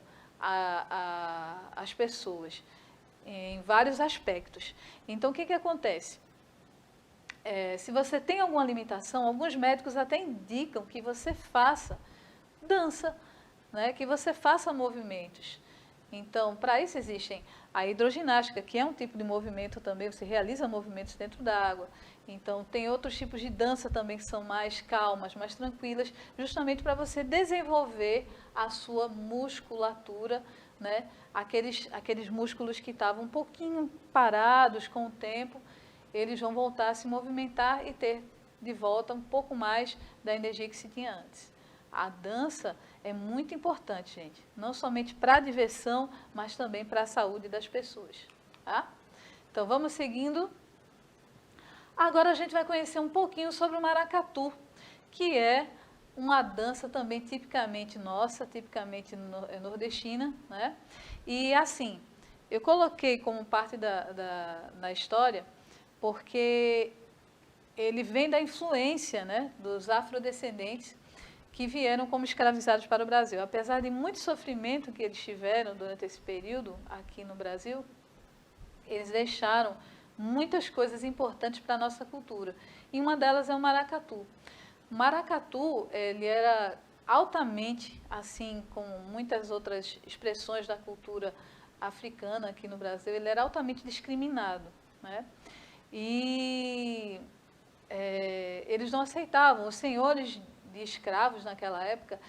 as pessoas em vários aspectos. Então, o que acontece? Se você tem alguma limitação, alguns médicos até indicam que você faça dança, né? Que você faça movimentos. Então, para isso existem a hidroginástica, que é um tipo de movimento também, você realiza movimentos dentro da água. Então, tem outros tipos de dança também que são mais calmas, mais tranquilas, justamente para você desenvolver a sua musculatura, né? Aqueles músculos que estavam um pouquinho parados com o tempo, eles vão voltar a se movimentar e ter de volta um pouco mais da energia que se tinha antes. A dança é muito importante, gente, não somente para a diversão, mas também para a saúde das pessoas, tá? Então, vamos seguindo. Agora a gente vai conhecer um pouquinho sobre o maracatu, que é uma dança também tipicamente nossa, tipicamente nordestina, né? E assim, eu coloquei como parte da história, porque ele vem da influência, né, dos afrodescendentes que vieram como escravizados para o Brasil. Apesar de muito sofrimento que eles tiveram durante esse período aqui no Brasil, eles deixaram muitas coisas importantes para a nossa cultura. E uma delas é o maracatu. O maracatu, ele era altamente, assim como muitas outras expressões da cultura africana aqui no Brasil, ele era altamente discriminado, né? E eles não aceitavam. Os senhores de escravos naquela época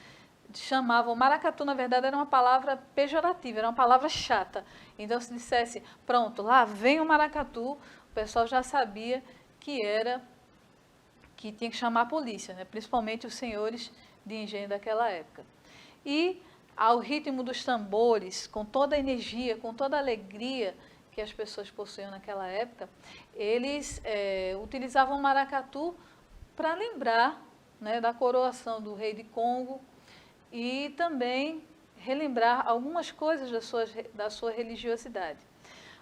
chamavam, maracatu na verdade era uma palavra pejorativa, era uma palavra chata. Então se dissesse, pronto, lá vem o maracatu, o pessoal já sabia que tinha que chamar a polícia, né? Principalmente os senhores de engenho daquela época. E ao ritmo dos tambores, com toda a energia, com toda a alegria que as pessoas possuíam naquela época, eles utilizavam o maracatu para lembrar, né, da coroação do rei de Congo e também relembrar algumas coisas da sua religiosidade.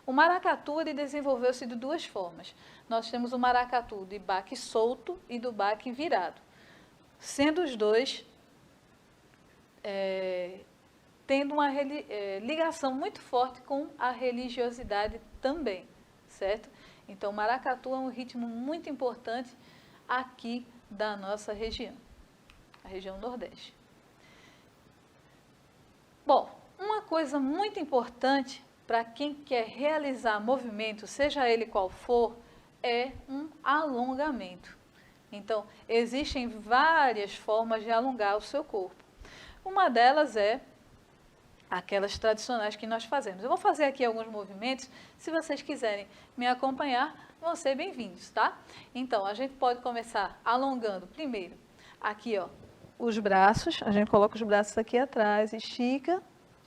O maracatu ele desenvolveu-se de duas formas. Nós temos o maracatu de baque solto e do baque virado, sendo os dois tendo uma ligação muito forte com a religiosidade também, certo? Então, o maracatu é um ritmo muito importante aqui da nossa região, a região Nordeste. Bom, uma coisa muito importante para quem quer realizar movimento, seja ele qual for, é um alongamento. Então, existem várias formas de alongar o seu corpo. Uma delas é aquelas tradicionais que nós fazemos. Eu vou fazer aqui alguns movimentos, se vocês quiserem me acompanhar, vão ser bem-vindos, tá? Então, a gente pode começar alongando primeiro, aqui ó, os braços, a gente coloca os braços aqui atrás, estica,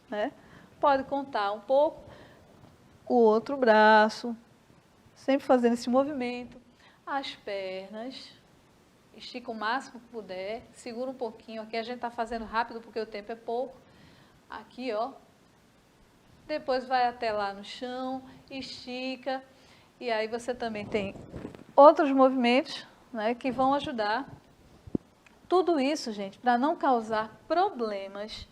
né? Pode contar um pouco, o outro braço, sempre fazendo esse movimento, as pernas, estica o máximo que puder, segura um pouquinho, aqui a gente está fazendo rápido porque o tempo é pouco, aqui ó, depois vai até lá no chão, estica, e aí você também tem outros movimentos, né, que vão ajudar. Tudo isso, gente, para não causar problemas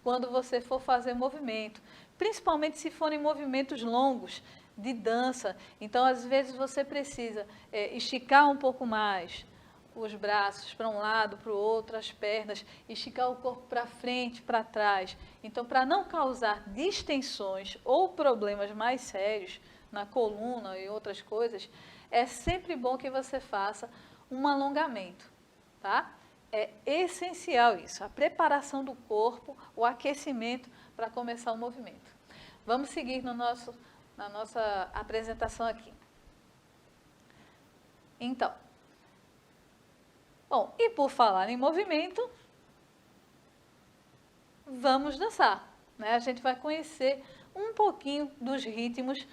quando você for fazer movimento, principalmente se forem movimentos longos de dança. Então, às vezes você precisa esticar um pouco mais os braços para um lado, para o outro, as pernas, esticar o corpo para frente, para trás. Então, para não causar distensões ou problemas mais sérios na coluna e outras coisas, é sempre bom que você faça um alongamento, tá? é essencial isso, a preparação do corpo, o aquecimento para começar o movimento. Vamos seguir na nossa apresentação aqui. Então, bom, e por falar em movimento, vamos dançar, né? A gente vai conhecer um pouquinho dos ritmos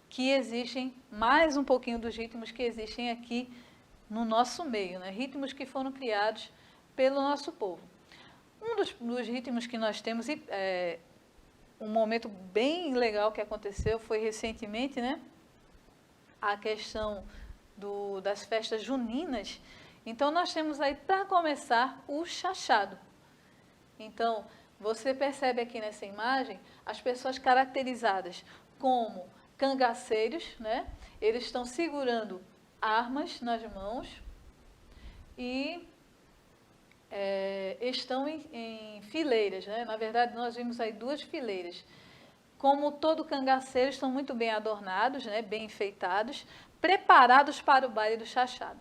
que existem, mais um pouquinho dos ritmos que existem aqui no nosso meio, né? Ritmos que foram criados pelo nosso povo. Um dos ritmos que nós temos, um momento bem legal que aconteceu foi recentemente, né? A questão das festas juninas. Então, nós temos aí, para começar, o chachado. Então, você percebe aqui nessa imagem as pessoas caracterizadas como cangaceiros, né? Eles estão segurando armas nas mãos e estão em fileiras, né? Na verdade, nós vimos aí 2 fileiras. Como todo cangaceiro, estão muito bem adornados, né? Bem enfeitados, preparados para o baile do chachado.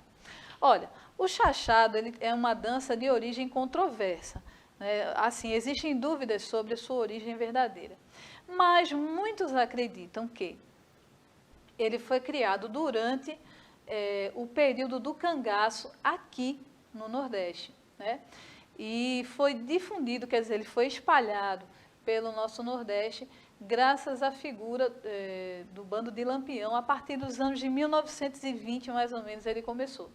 Olha, o chachado ele é uma dança de origem controversa, né? Assim, existem dúvidas sobre a sua origem verdadeira. Mas muitos acreditam que ele foi criado durante o período do cangaço aqui no Nordeste, né? E foi difundido, quer dizer, ele foi espalhado pelo nosso Nordeste graças à figura do bando de Lampião. A partir dos anos de 1920, mais ou menos, ele começou.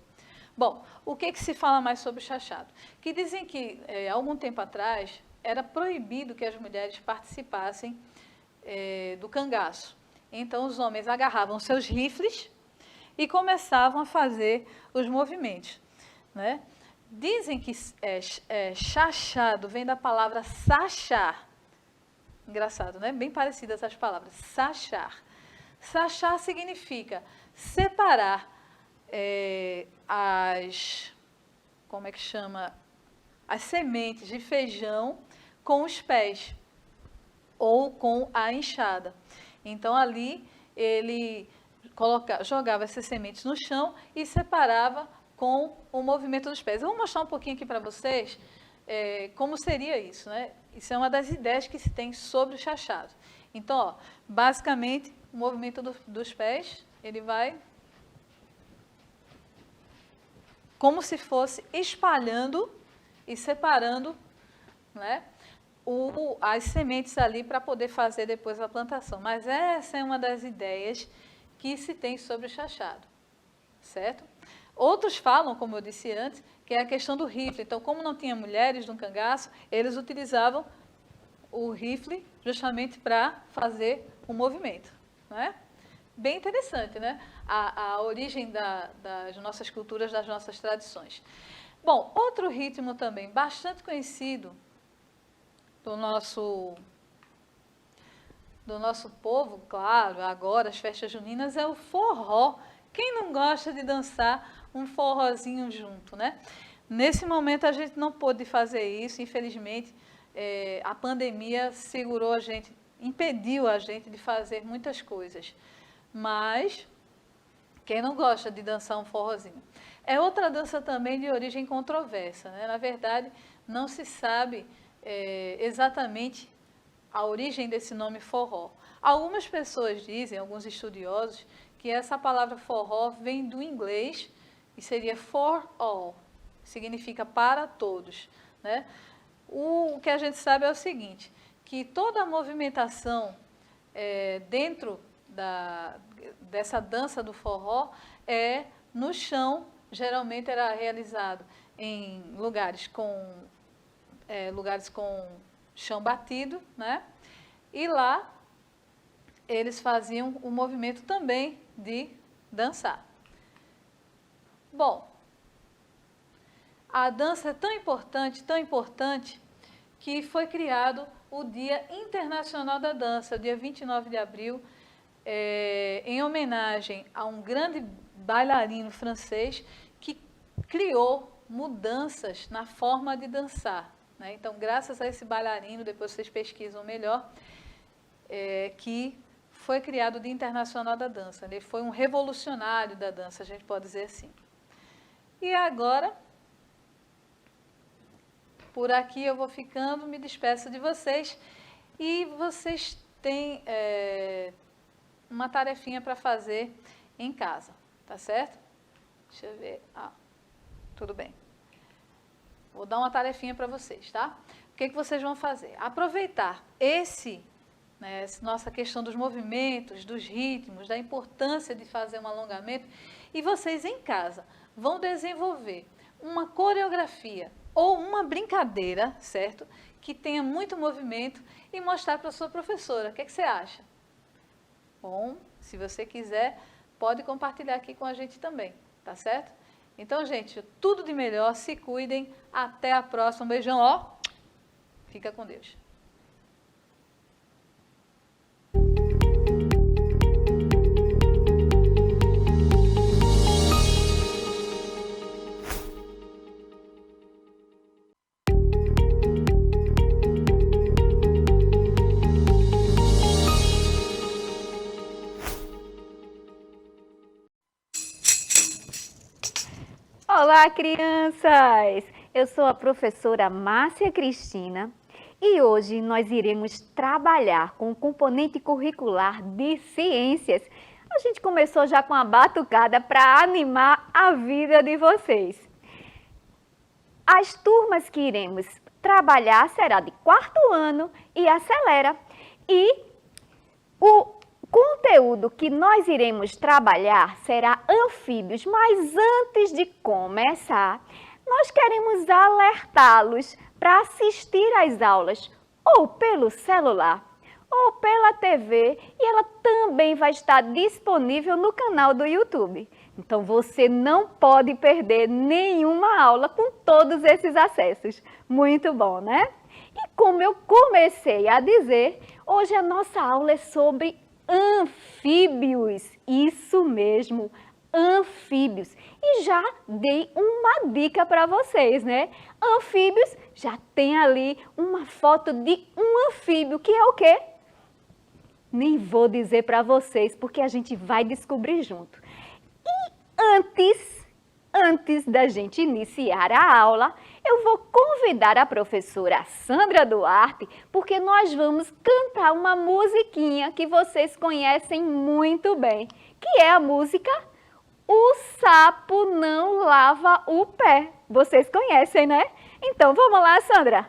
Bom, o que se fala mais sobre o chachado? Que dizem que, algum tempo atrás, era proibido que as mulheres participassem do cangaço. Então, os homens agarravam seus rifles e começavam a fazer os movimentos, né? Dizem que chachado vem da palavra sachar. Engraçado, né? Bem parecidas essas palavras. Sachar. Sachar significa separar como é que chama? As sementes de feijão com os pés ou com a enxada. Então, ali, ele jogava essas sementes no chão e separava com o movimento dos pés. Eu vou mostrar um pouquinho aqui para vocês como seria isso, né? Isso é uma das ideias que se tem sobre o chachado. Então, ó, basicamente, o movimento dos pés, ele vai como se fosse espalhando e separando, né, as sementes ali para poder fazer depois a plantação. Mas essa é uma das ideias que se tem sobre o chachado, certo? Outros falam, como eu disse antes, que é a questão do rifle. Então, como não tinha mulheres no cangaço, eles utilizavam o rifle justamente para fazer o movimento, né? Bem interessante, né? A origem das nossas culturas, das nossas tradições. Bom, outro ritmo também bastante conhecido do nosso povo, claro, agora as festas juninas, é o forró. Quem não gosta de dançar um forrozinho junto, né? Nesse momento a gente não pôde fazer isso, infelizmente, a pandemia segurou a gente, impediu a gente de fazer muitas coisas. Mas quem não gosta de dançar um forrozinho? É outra dança também de origem controversa, né? Na verdade, não se sabe exatamente a origem desse nome forró. Algumas pessoas dizem, alguns estudiosos, que essa palavra forró vem do inglês e seria for all, significa para todos, né? O que a gente sabe é o seguinte, que toda a movimentação dentro dessa dança do forró no chão, geralmente era realizado em lugares com chão batido, né? E lá eles faziam o movimento também de dançar. Bom, a dança é tão importante, que foi criado o Dia Internacional da Dança, dia 29 de abril, em homenagem a um grande bailarino francês que criou mudanças na forma de dançar, né? Então, graças a esse bailarino, depois vocês pesquisam melhor, que foi criado o Dia Internacional da Dança. Ele foi um revolucionário da dança, a gente pode dizer assim. E agora, Por aqui eu vou ficando, me despeço de vocês. E vocês têm uma tarefinha para fazer em casa, tá certo? Deixa eu ver. Tudo bem. Vou dar uma tarefinha para vocês, tá? O que vocês vão fazer? Aproveitar nossa questão dos movimentos, dos ritmos, da importância de fazer um alongamento, e vocês em casa vão desenvolver uma coreografia ou uma brincadeira, certo? Que tenha muito movimento e mostrar para a sua professora. O que você acha? Bom, se você quiser, pode compartilhar aqui com a gente também, tá certo? Então, gente, tudo de melhor, se cuidem, até a próxima. Um beijão, ó. Fica com Deus. Olá, crianças! Eu sou a professora Márcia Cristina e hoje nós iremos trabalhar com o componente curricular de ciências. A gente começou já com a batucada para animar a vida de vocês. As turmas que iremos trabalhar será de 4º ano e acelera. E o conteúdo que nós iremos trabalhar será anfíbios, mas antes de começar, nós queremos alertá-los para assistir às aulas ou pelo celular ou pela TV, e ela também vai estar disponível no canal do YouTube. Então você não pode perder nenhuma aula com todos esses acessos. Muito bom, né? E como eu comecei a dizer, hoje a nossa aula é sobre anfíbios, isso mesmo, anfíbios. E já dei uma dica para vocês, né? Anfíbios, já tem ali uma foto de um anfíbio, que é o quê? Nem vou dizer para vocês, porque a gente vai descobrir junto. E antes da gente iniciar a aula, eu vou convidar a professora Sandra Duarte, porque nós vamos cantar uma musiquinha que vocês conhecem muito bem, que é a música O Sapo Não Lava o Pé. Vocês conhecem, né? Então, vamos lá, Sandra.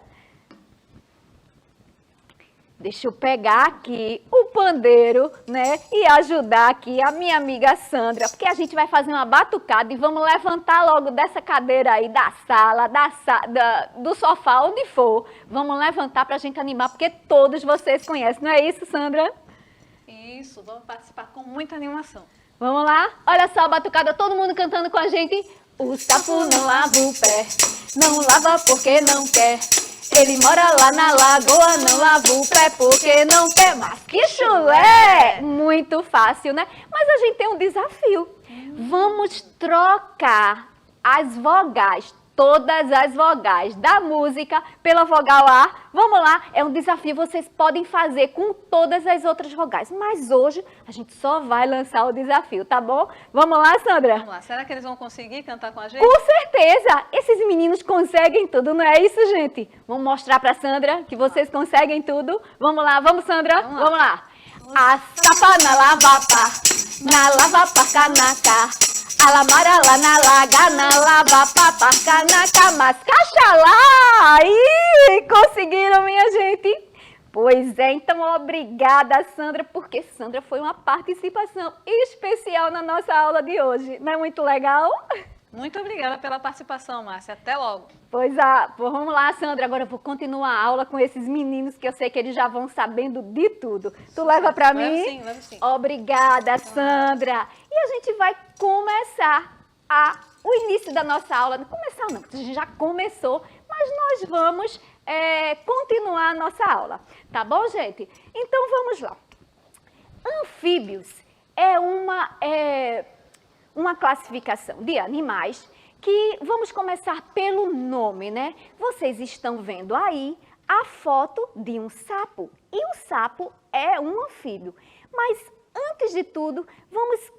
Deixa eu pegar aqui o pandeiro, né, e ajudar aqui a minha amiga Sandra, porque a gente vai fazer uma batucada e vamos levantar logo dessa cadeira aí da sala, do sofá, onde for. Vamos levantar para a gente animar, porque todos vocês conhecem, não é isso, Sandra? Isso, vamos participar com muita animação. Vamos lá? Olha só a batucada, todo mundo cantando com a gente. O sapo não lava o pé, não lava porque não quer. Ele mora lá na lagoa, não lava o pé porque não quer. Mas que chulé! Muito fácil, né? Mas a gente tem um desafio. Vamos trocar as vogais, todas as vogais da música pela vogal A. Vamos lá, é um desafio, vocês podem fazer com todas as outras vogais. Mas hoje a gente só vai lançar o desafio, tá bom? Vamos lá, Sandra? Vamos lá, será que eles vão conseguir cantar com a gente? Com certeza! Esses meninos conseguem tudo, não é isso, gente? Vamos mostrar pra Sandra que vocês conseguem tudo. Vamos lá, vamos, Sandra? Vamos lá. A sapa na lava pa canaca. Alamara lá na laga, na lava pa canaca, mas cachalá! Ih, conseguiram, minha gente? Pois é, então obrigada, Sandra, porque Sandra foi uma participação especial na nossa aula de hoje. Não é muito legal? Muito obrigada pela participação, Márcia. Até logo. Pois vamos lá, Sandra. Agora eu vou continuar a aula com esses meninos que eu sei que eles já vão sabendo de tudo. Tu leva para mim? Sim, levo sim. Obrigada, Sandra. E a gente vai começar o início da nossa aula. Não começar não, porque a gente já começou, mas nós vamos continuar a nossa aula. Tá bom, gente? Então vamos lá. Anfíbios é uma classificação de animais que vamos começar pelo nome, né? Vocês estão vendo aí a foto de um sapo e o sapo é um anfíbio. Mas antes de tudo, vamos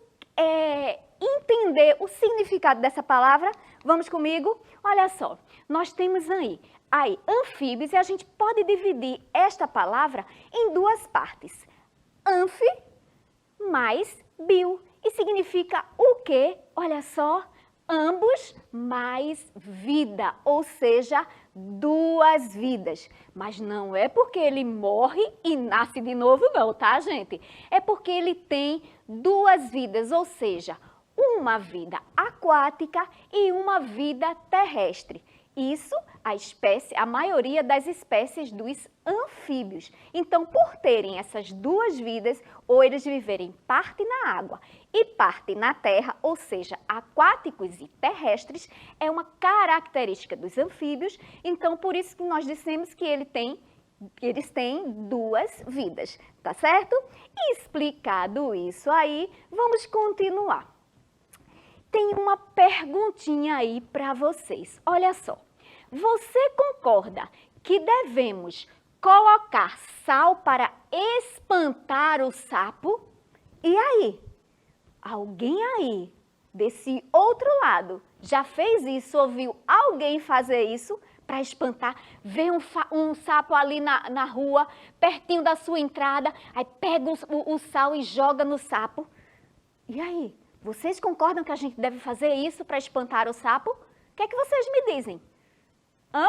entender o significado dessa palavra. Vamos comigo? Olha só, nós temos aí anfíbios e a gente pode dividir esta palavra em duas partes. Anfi mais bio. E significa o quê? Olha só, ambos mais vida, ou seja, duas vidas. Mas não é porque ele morre e nasce de novo não, tá, gente? É porque ele tem duas vidas, ou seja, uma vida aquática e uma vida terrestre. Isso a maioria das espécies dos anfíbios. Então, por terem essas duas vidas, ou eles viverem parte na água e parte na terra, ou seja, aquáticos e terrestres, é uma característica dos anfíbios. Então, por isso que nós dissemos que eles têm duas vidas, tá certo? E explicado isso aí, vamos continuar. Tem uma perguntinha aí para vocês. Olha só, você concorda que devemos colocar sal para espantar o sapo? E aí? Alguém aí, desse outro lado, já fez isso, ouviu alguém fazer isso para espantar? Vê um sapo ali na rua, pertinho da sua entrada, aí pega o sal e joga no sapo. E aí? Vocês concordam que a gente deve fazer isso para espantar o sapo? O que é que vocês me dizem? Hã?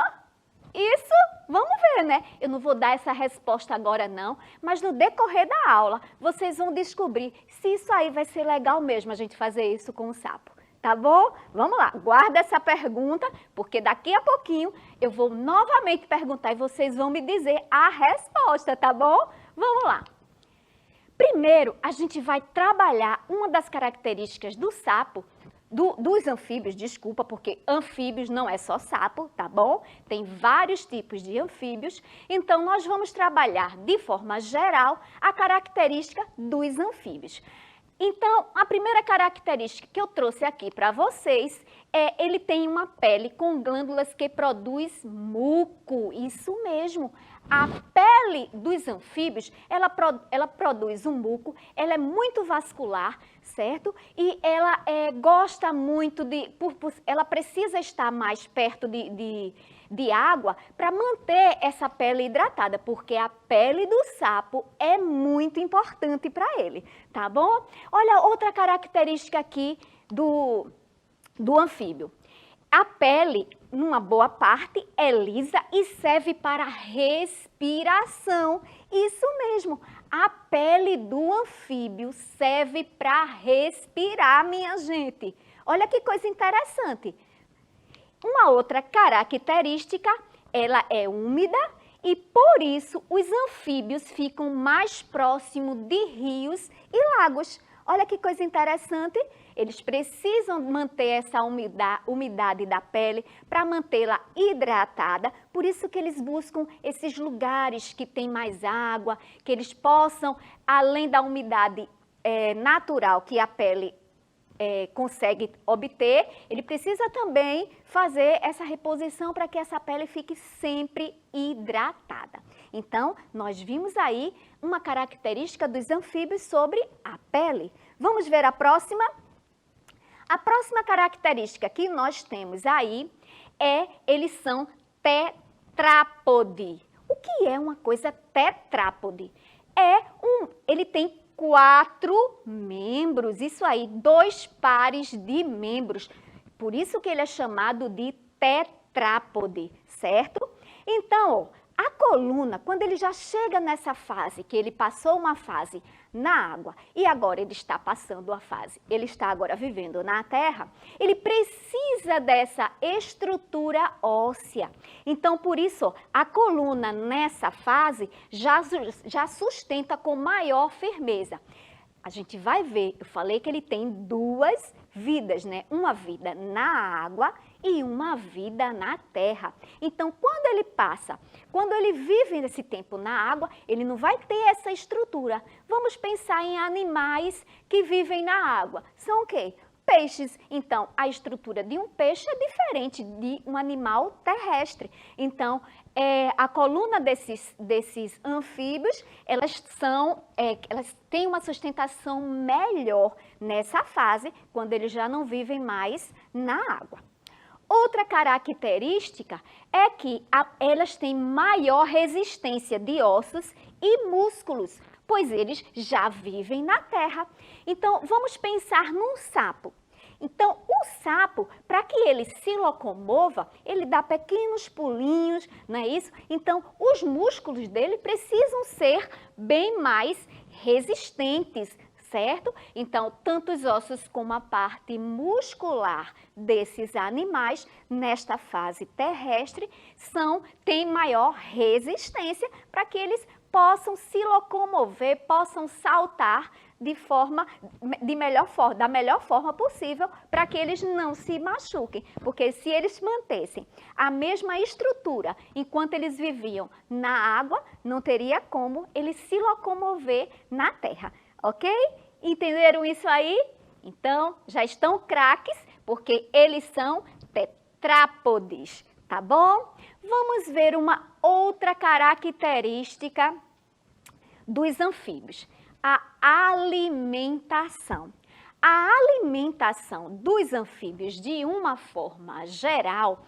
Isso? Vamos ver, né? Eu não vou dar essa resposta agora não, mas no decorrer da aula vocês vão descobrir se isso aí vai ser legal mesmo a gente fazer isso com o sapo. Tá bom? Vamos lá, guarda essa pergunta, porque daqui a pouquinho eu vou novamente perguntar e vocês vão me dizer a resposta, tá bom? Vamos lá. Primeiro, a gente vai trabalhar uma das características do sapo, dos anfíbios, desculpa, porque anfíbios não é só sapo, tá bom? Tem vários tipos de anfíbios. Então, nós vamos trabalhar de forma geral a característica dos anfíbios. Então, a primeira característica que eu trouxe aqui para vocês é ele tem uma pele com glândulas que produz muco, isso mesmo. A pele dos anfíbios, ela produz um muco, ela é muito vascular, certo? E ela gosta muito ela precisa estar mais perto de água para manter essa pele hidratada, porque a pele do sapo é muito importante para ele, tá bom? Olha outra característica aqui do anfíbio. A pele, numa boa parte, é lisa e serve para respiração. Isso mesmo, a pele do anfíbio serve para respirar, minha gente. Olha que coisa interessante. Uma outra característica, ela é úmida e, por isso, os anfíbios ficam mais próximos de rios e lagos. Olha que coisa interessante, eles precisam manter essa umidade da pele para mantê-la hidratada, por isso que eles buscam esses lugares que tem mais água, que eles possam, além da umidade natural que a pele consegue obter, ele precisa também fazer essa reposição para que essa pele fique sempre hidratada. Então, nós vimos aí uma característica dos anfíbios sobre a pele. Vamos ver a próxima? A próxima característica que nós temos aí eles são tetrápode. O que é uma coisa tetrápode? Ele tem 4 membros, isso aí, 2 pares de membros. Por isso que ele é chamado de tetrápode, certo? Então, a coluna, quando ele já chega nessa fase, que ele passou uma fase na água e agora ele está passando a fase, ele está agora vivendo na terra, ele precisa dessa estrutura óssea. Então, por isso, a coluna nessa fase já sustenta com maior firmeza. A gente vai ver, eu falei que ele tem 2 vidas, né? Uma vida na água e uma vida na terra. Então, quando ele vive nesse tempo na água, ele não vai ter essa estrutura. Vamos pensar em animais que vivem na água. São o quê? Peixes. Então, a estrutura de um peixe é diferente de um animal terrestre. Então, a coluna desses anfíbios, elas têm uma sustentação melhor nessa fase, quando eles já não vivem mais na água. Outra característica é que elas têm maior resistência de ossos e músculos, pois eles já vivem na terra. Então, vamos pensar num sapo. Então, o sapo, para que ele se locomova, ele dá pequenos pulinhos, não é isso? Então, os músculos dele precisam ser bem mais resistentes, certo? Então, tanto os ossos como a parte muscular desses animais, nesta fase terrestre, têm maior resistência para que eles possam se locomover, possam saltar da melhor forma possível, para que eles não se machuquem. Porque se eles mantessem a mesma estrutura enquanto eles viviam na água, não teria como eles se locomover na terra, ok? Entenderam isso aí? Então, já estão craques, porque eles são tetrápodes, tá bom? Vamos ver uma outra característica dos anfíbios, a alimentação. A alimentação dos anfíbios, de uma forma geral,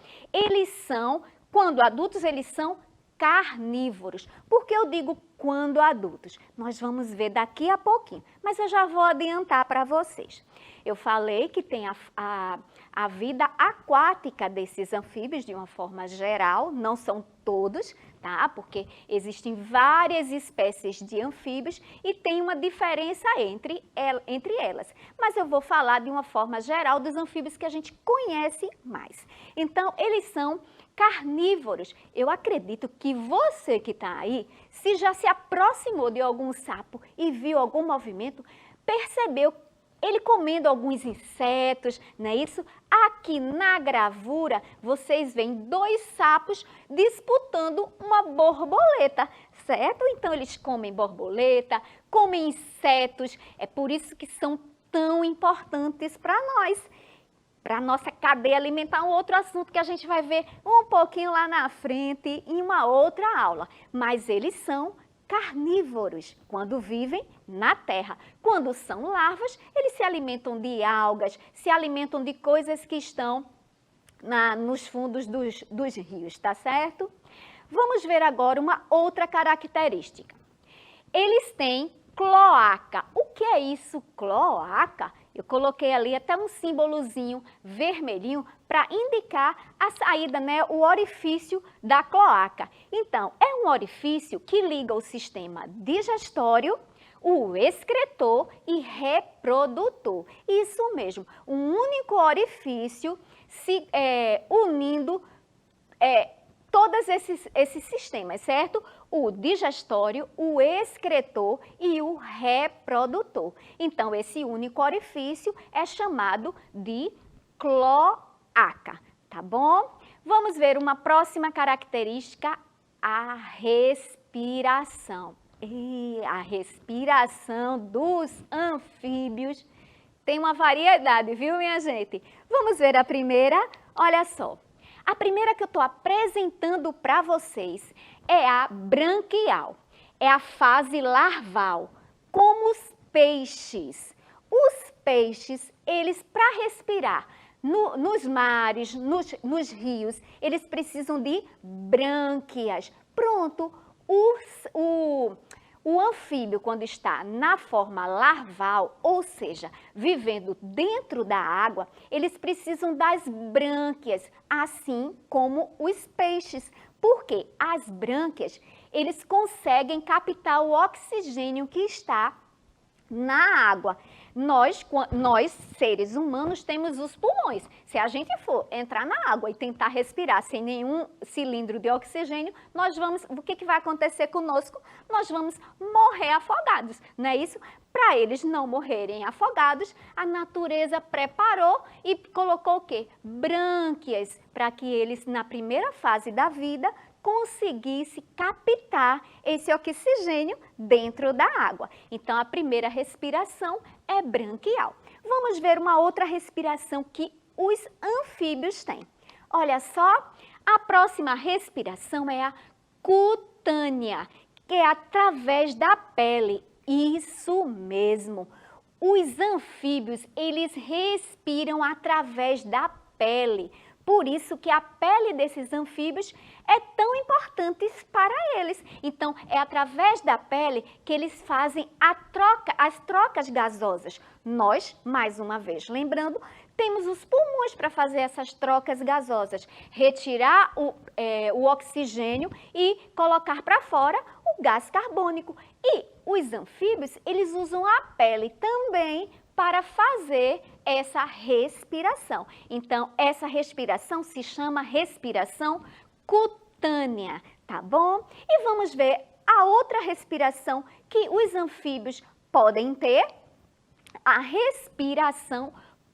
quando adultos, eles são carnívoros. Por que eu digo quando adultos? Nós vamos ver daqui a pouquinho, mas eu já vou adiantar para vocês. Eu falei que tem a vida aquática desses anfíbios, de uma forma geral, não são todos, tá? Porque existem várias espécies de anfíbios e tem uma diferença entre elas. Mas eu vou falar de uma forma geral dos anfíbios que a gente conhece mais. Então, eles são carnívoros. Eu acredito que você que está aí, se já se aproximou de algum sapo e viu algum movimento, percebeu ele comendo alguns insetos, não é isso? Aqui na gravura, vocês veem 2 sapos disputando uma borboleta, certo? Então, eles comem borboleta, comem insetos, é por isso que são tão importantes para nós, para a nossa cadeia alimentar. Um outro assunto que a gente vai ver um pouquinho lá na frente, em uma outra aula. Mas eles são carnívoros quando vivem na terra. Quando são larvas, eles se alimentam de algas, se alimentam de coisas que estão nos fundos dos rios, tá certo? Vamos ver agora uma outra característica. Eles têm cloaca. O que é isso, cloaca? Eu coloquei ali até um símbolozinho vermelhinho para indicar a saída, né, o orifício da cloaca. Então, é um orifício que liga o sistema digestório, o excretor e reprodutor. Isso mesmo, um único orifício unindo todos esses sistemas, certo? O digestório, o excretor e o reprodutor. Então, esse único orifício é chamado de cloaca, tá bom? Vamos ver uma próxima característica, a respiração. E a respiração dos anfíbios tem uma variedade, viu, minha gente? Vamos ver a primeira? Olha só. A primeira que eu estou apresentando para vocês é a branquial, é a fase larval, como os peixes. Os peixes, eles para respirar nos mares, nos rios, eles precisam de brânquias. Pronto, o anfíbio, quando está na forma larval, ou seja, vivendo dentro da água, eles precisam das brânquias, assim como os peixes. Porque as brânquias, eles conseguem captar o oxigênio que está na água. Nós, seres humanos, temos os pulmões. Se a gente for entrar na água e tentar respirar sem nenhum cilindro de oxigênio, o que vai acontecer conosco? Nós vamos morrer afogados, não é isso? Para eles não morrerem afogados, a natureza preparou e colocou o quê? Brânquias, para que eles, na primeira fase da vida, conseguisse captar esse oxigênio dentro da água. Então, a primeira respiração é branquial. Vamos ver uma outra respiração que os anfíbios têm. Olha só, a próxima respiração é a cutânea, que é através da pele. Isso mesmo. Os anfíbios, eles respiram através da pele. Por isso que a pele desses anfíbios é tão importante para eles. Então, é através da pele que eles fazem as trocas gasosas. Nós, mais uma vez, lembrando, temos os pulmões para fazer essas trocas gasosas. Retirar o oxigênio e colocar para fora o gás carbônico. E os anfíbios, eles usam a pele também para fazer essa respiração. Então, essa respiração se chama respiração cutânea, tá bom? E vamos ver a outra respiração que os anfíbios podem ter, a respiração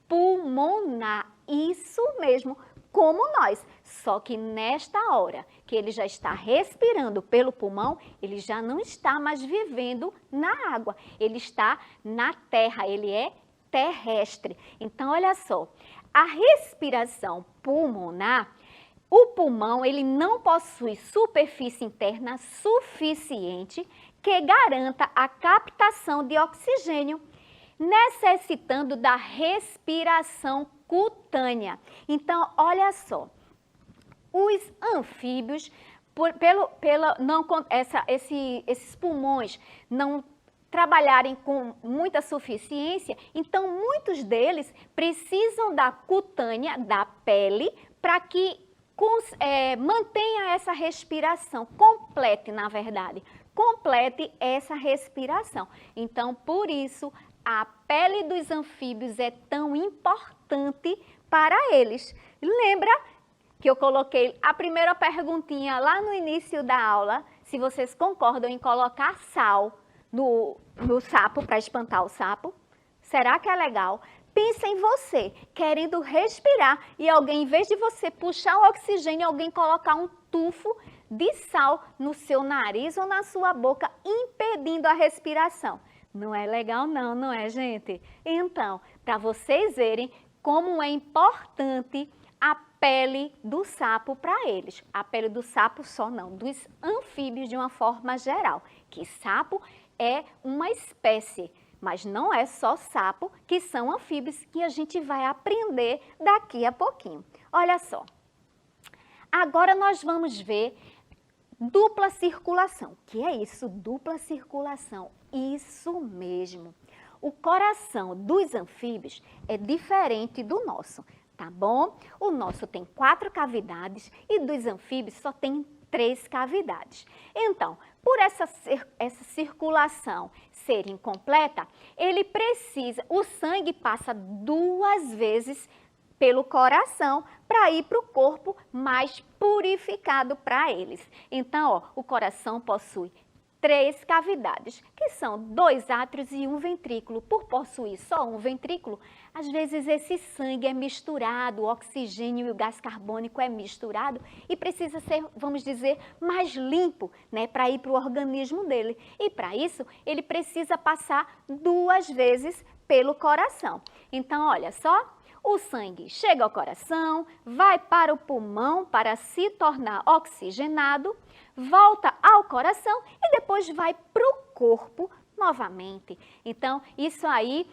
pulmonar. Isso mesmo, como nós. Só que nesta hora que ele já está respirando pelo pulmão, ele já não está mais vivendo na água. Ele está na terra, ele é terrestre. Então, olha só, a respiração pulmonar, o pulmão ele não possui superfície interna suficiente que garanta a captação de oxigênio, necessitando da respiração cutânea. Então, olha só, os anfíbios, esses pulmões não trabalharem com muita suficiência, então muitos deles precisam da cutânea, da pele, para que mantenha essa respiração, complete, na verdade, complete essa respiração. Então, por isso, a pele dos anfíbios é tão importante para eles. Lembra que eu coloquei a primeira perguntinha lá no início da aula, se vocês concordam em colocar sal no sapo para espantar o sapo? Será que é legal? Pensa em você, querendo respirar, e alguém, em vez de você puxar o oxigênio, alguém colocar um tufo de sal no seu nariz ou na sua boca, impedindo a respiração. Não é legal não, não é, gente? Então, para vocês verem como é importante a pele do sapo para eles. A pele do sapo só não, dos anfíbios de uma forma geral, que sapo é uma espécie, mas não é só sapo que são anfíbios, que a gente vai aprender daqui a pouquinho. Olha só, agora nós vamos ver dupla circulação. O que é isso? Dupla circulação. Isso mesmo. O coração dos anfíbios é diferente do nosso, tá bom? O nosso tem 4 cavidades e dos anfíbios só tem 3 cavidades. Então, por essa circulação ser incompleta, o sangue passa 2 vezes pelo coração para ir para o corpo mais purificado para eles. Então, ó, o coração possui 3 cavidades, que são 2 átrios e 1 ventrículo. Por possuir só um ventrículo, às vezes esse sangue é misturado, o oxigênio e o gás carbônico é misturado e precisa ser, vamos dizer, mais limpo, né, para ir para o organismo dele. E para isso, ele precisa passar 2 vezes pelo coração. Então, olha só, o sangue chega ao coração, vai para o pulmão para se tornar oxigenado, volta ao coração e depois vai para o corpo novamente. Então, isso aí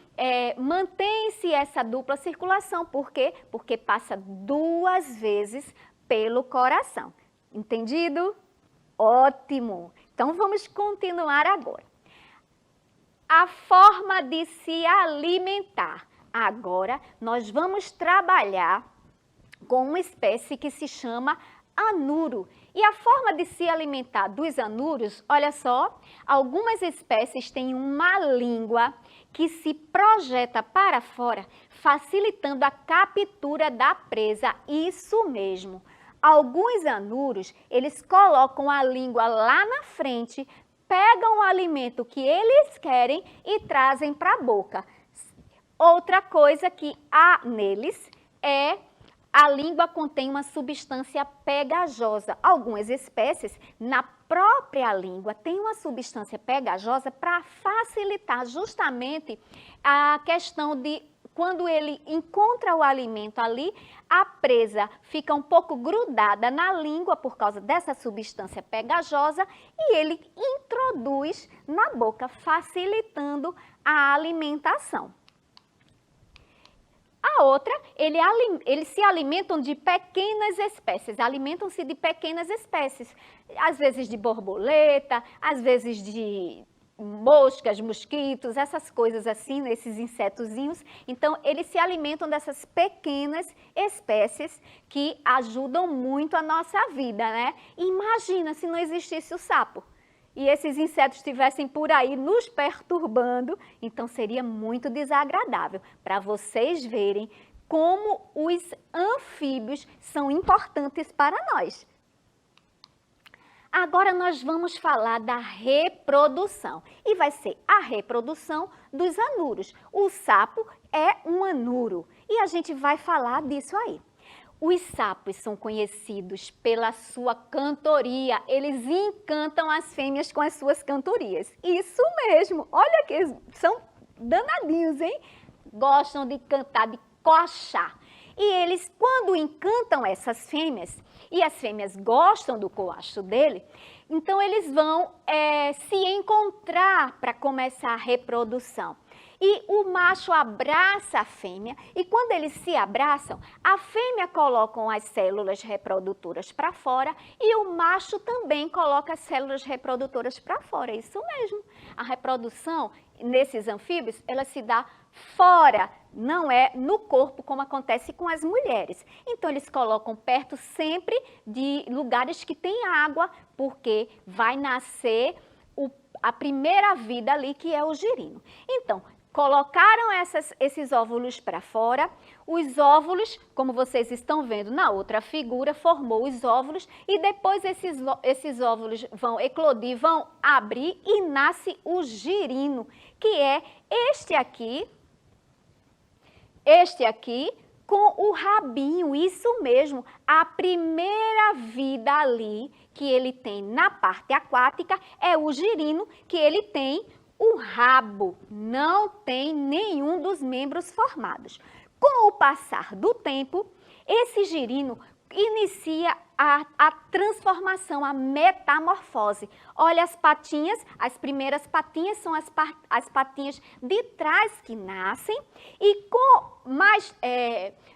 mantém-se essa dupla circulação. Por quê? Porque passa 2 vezes pelo coração. Entendido? Ótimo! Então, vamos continuar agora. A forma de se alimentar. Agora, nós vamos trabalhar com uma espécie que se chama anuro. E a forma de se alimentar dos anuros, olha só, algumas espécies têm uma língua que se projeta para fora, facilitando a captura da presa. Isso mesmo. Alguns anuros, eles colocam a língua lá na frente, pegam o alimento que eles querem e trazem para a boca. Outra coisa que há neles é a língua contém uma substância pegajosa. Algumas espécies, na própria língua, têm uma substância pegajosa para facilitar justamente a questão de quando ele encontra o alimento ali, a presa fica um pouco grudada na língua por causa dessa substância pegajosa e ele introduz na boca, facilitando a alimentação. A a outra, eles se alimentam de pequenas espécies, alimentam-se de pequenas espécies, às vezes de borboleta, às vezes de moscas, mosquitos, essas coisas assim, esses insetozinhos. Então, eles se alimentam dessas pequenas espécies que ajudam muito a nossa vida, né? Imagina se não existisse o sapo e esses insetos estivessem por aí nos perturbando, então seria muito desagradável. Para vocês verem como os anfíbios são importantes para nós. Agora nós vamos falar da reprodução e vai ser a reprodução dos anuros. O sapo é um anuro e a gente vai falar disso aí. Os sapos são conhecidos pela sua cantoria, eles encantam as fêmeas com as suas cantorias. Isso mesmo, olha que eles são danadinhos, hein? Gostam de cantar, de coachar. E eles, quando encantam essas fêmeas, e as fêmeas gostam do coacho dele, então eles vão se encontrar para começar a reprodução. E o macho abraça a fêmea, e quando eles se abraçam, a fêmea coloca as células reprodutoras para fora e o macho também coloca as células reprodutoras para fora. É isso mesmo. A reprodução nesses anfíbios, ela se dá fora, não é no corpo como acontece com as mulheres. Então, eles colocam perto sempre de lugares que tem água, porque vai nascer a primeira vida ali, que é o girino. Então, colocaram esses óvulos para fora, os óvulos, como vocês estão vendo na outra figura, formou os óvulos e depois esses óvulos vão eclodir, vão abrir e nasce o girino, que é este aqui com o rabinho, isso mesmo, a primeira vida ali que ele tem na parte aquática é o girino, que ele tem o rabo, não tem nenhum dos membros formados. Com o passar do tempo, esse girino inicia a transformação, a metamorfose. Olha as patinhas, as primeiras patinhas são as patinhas de trás que nascem e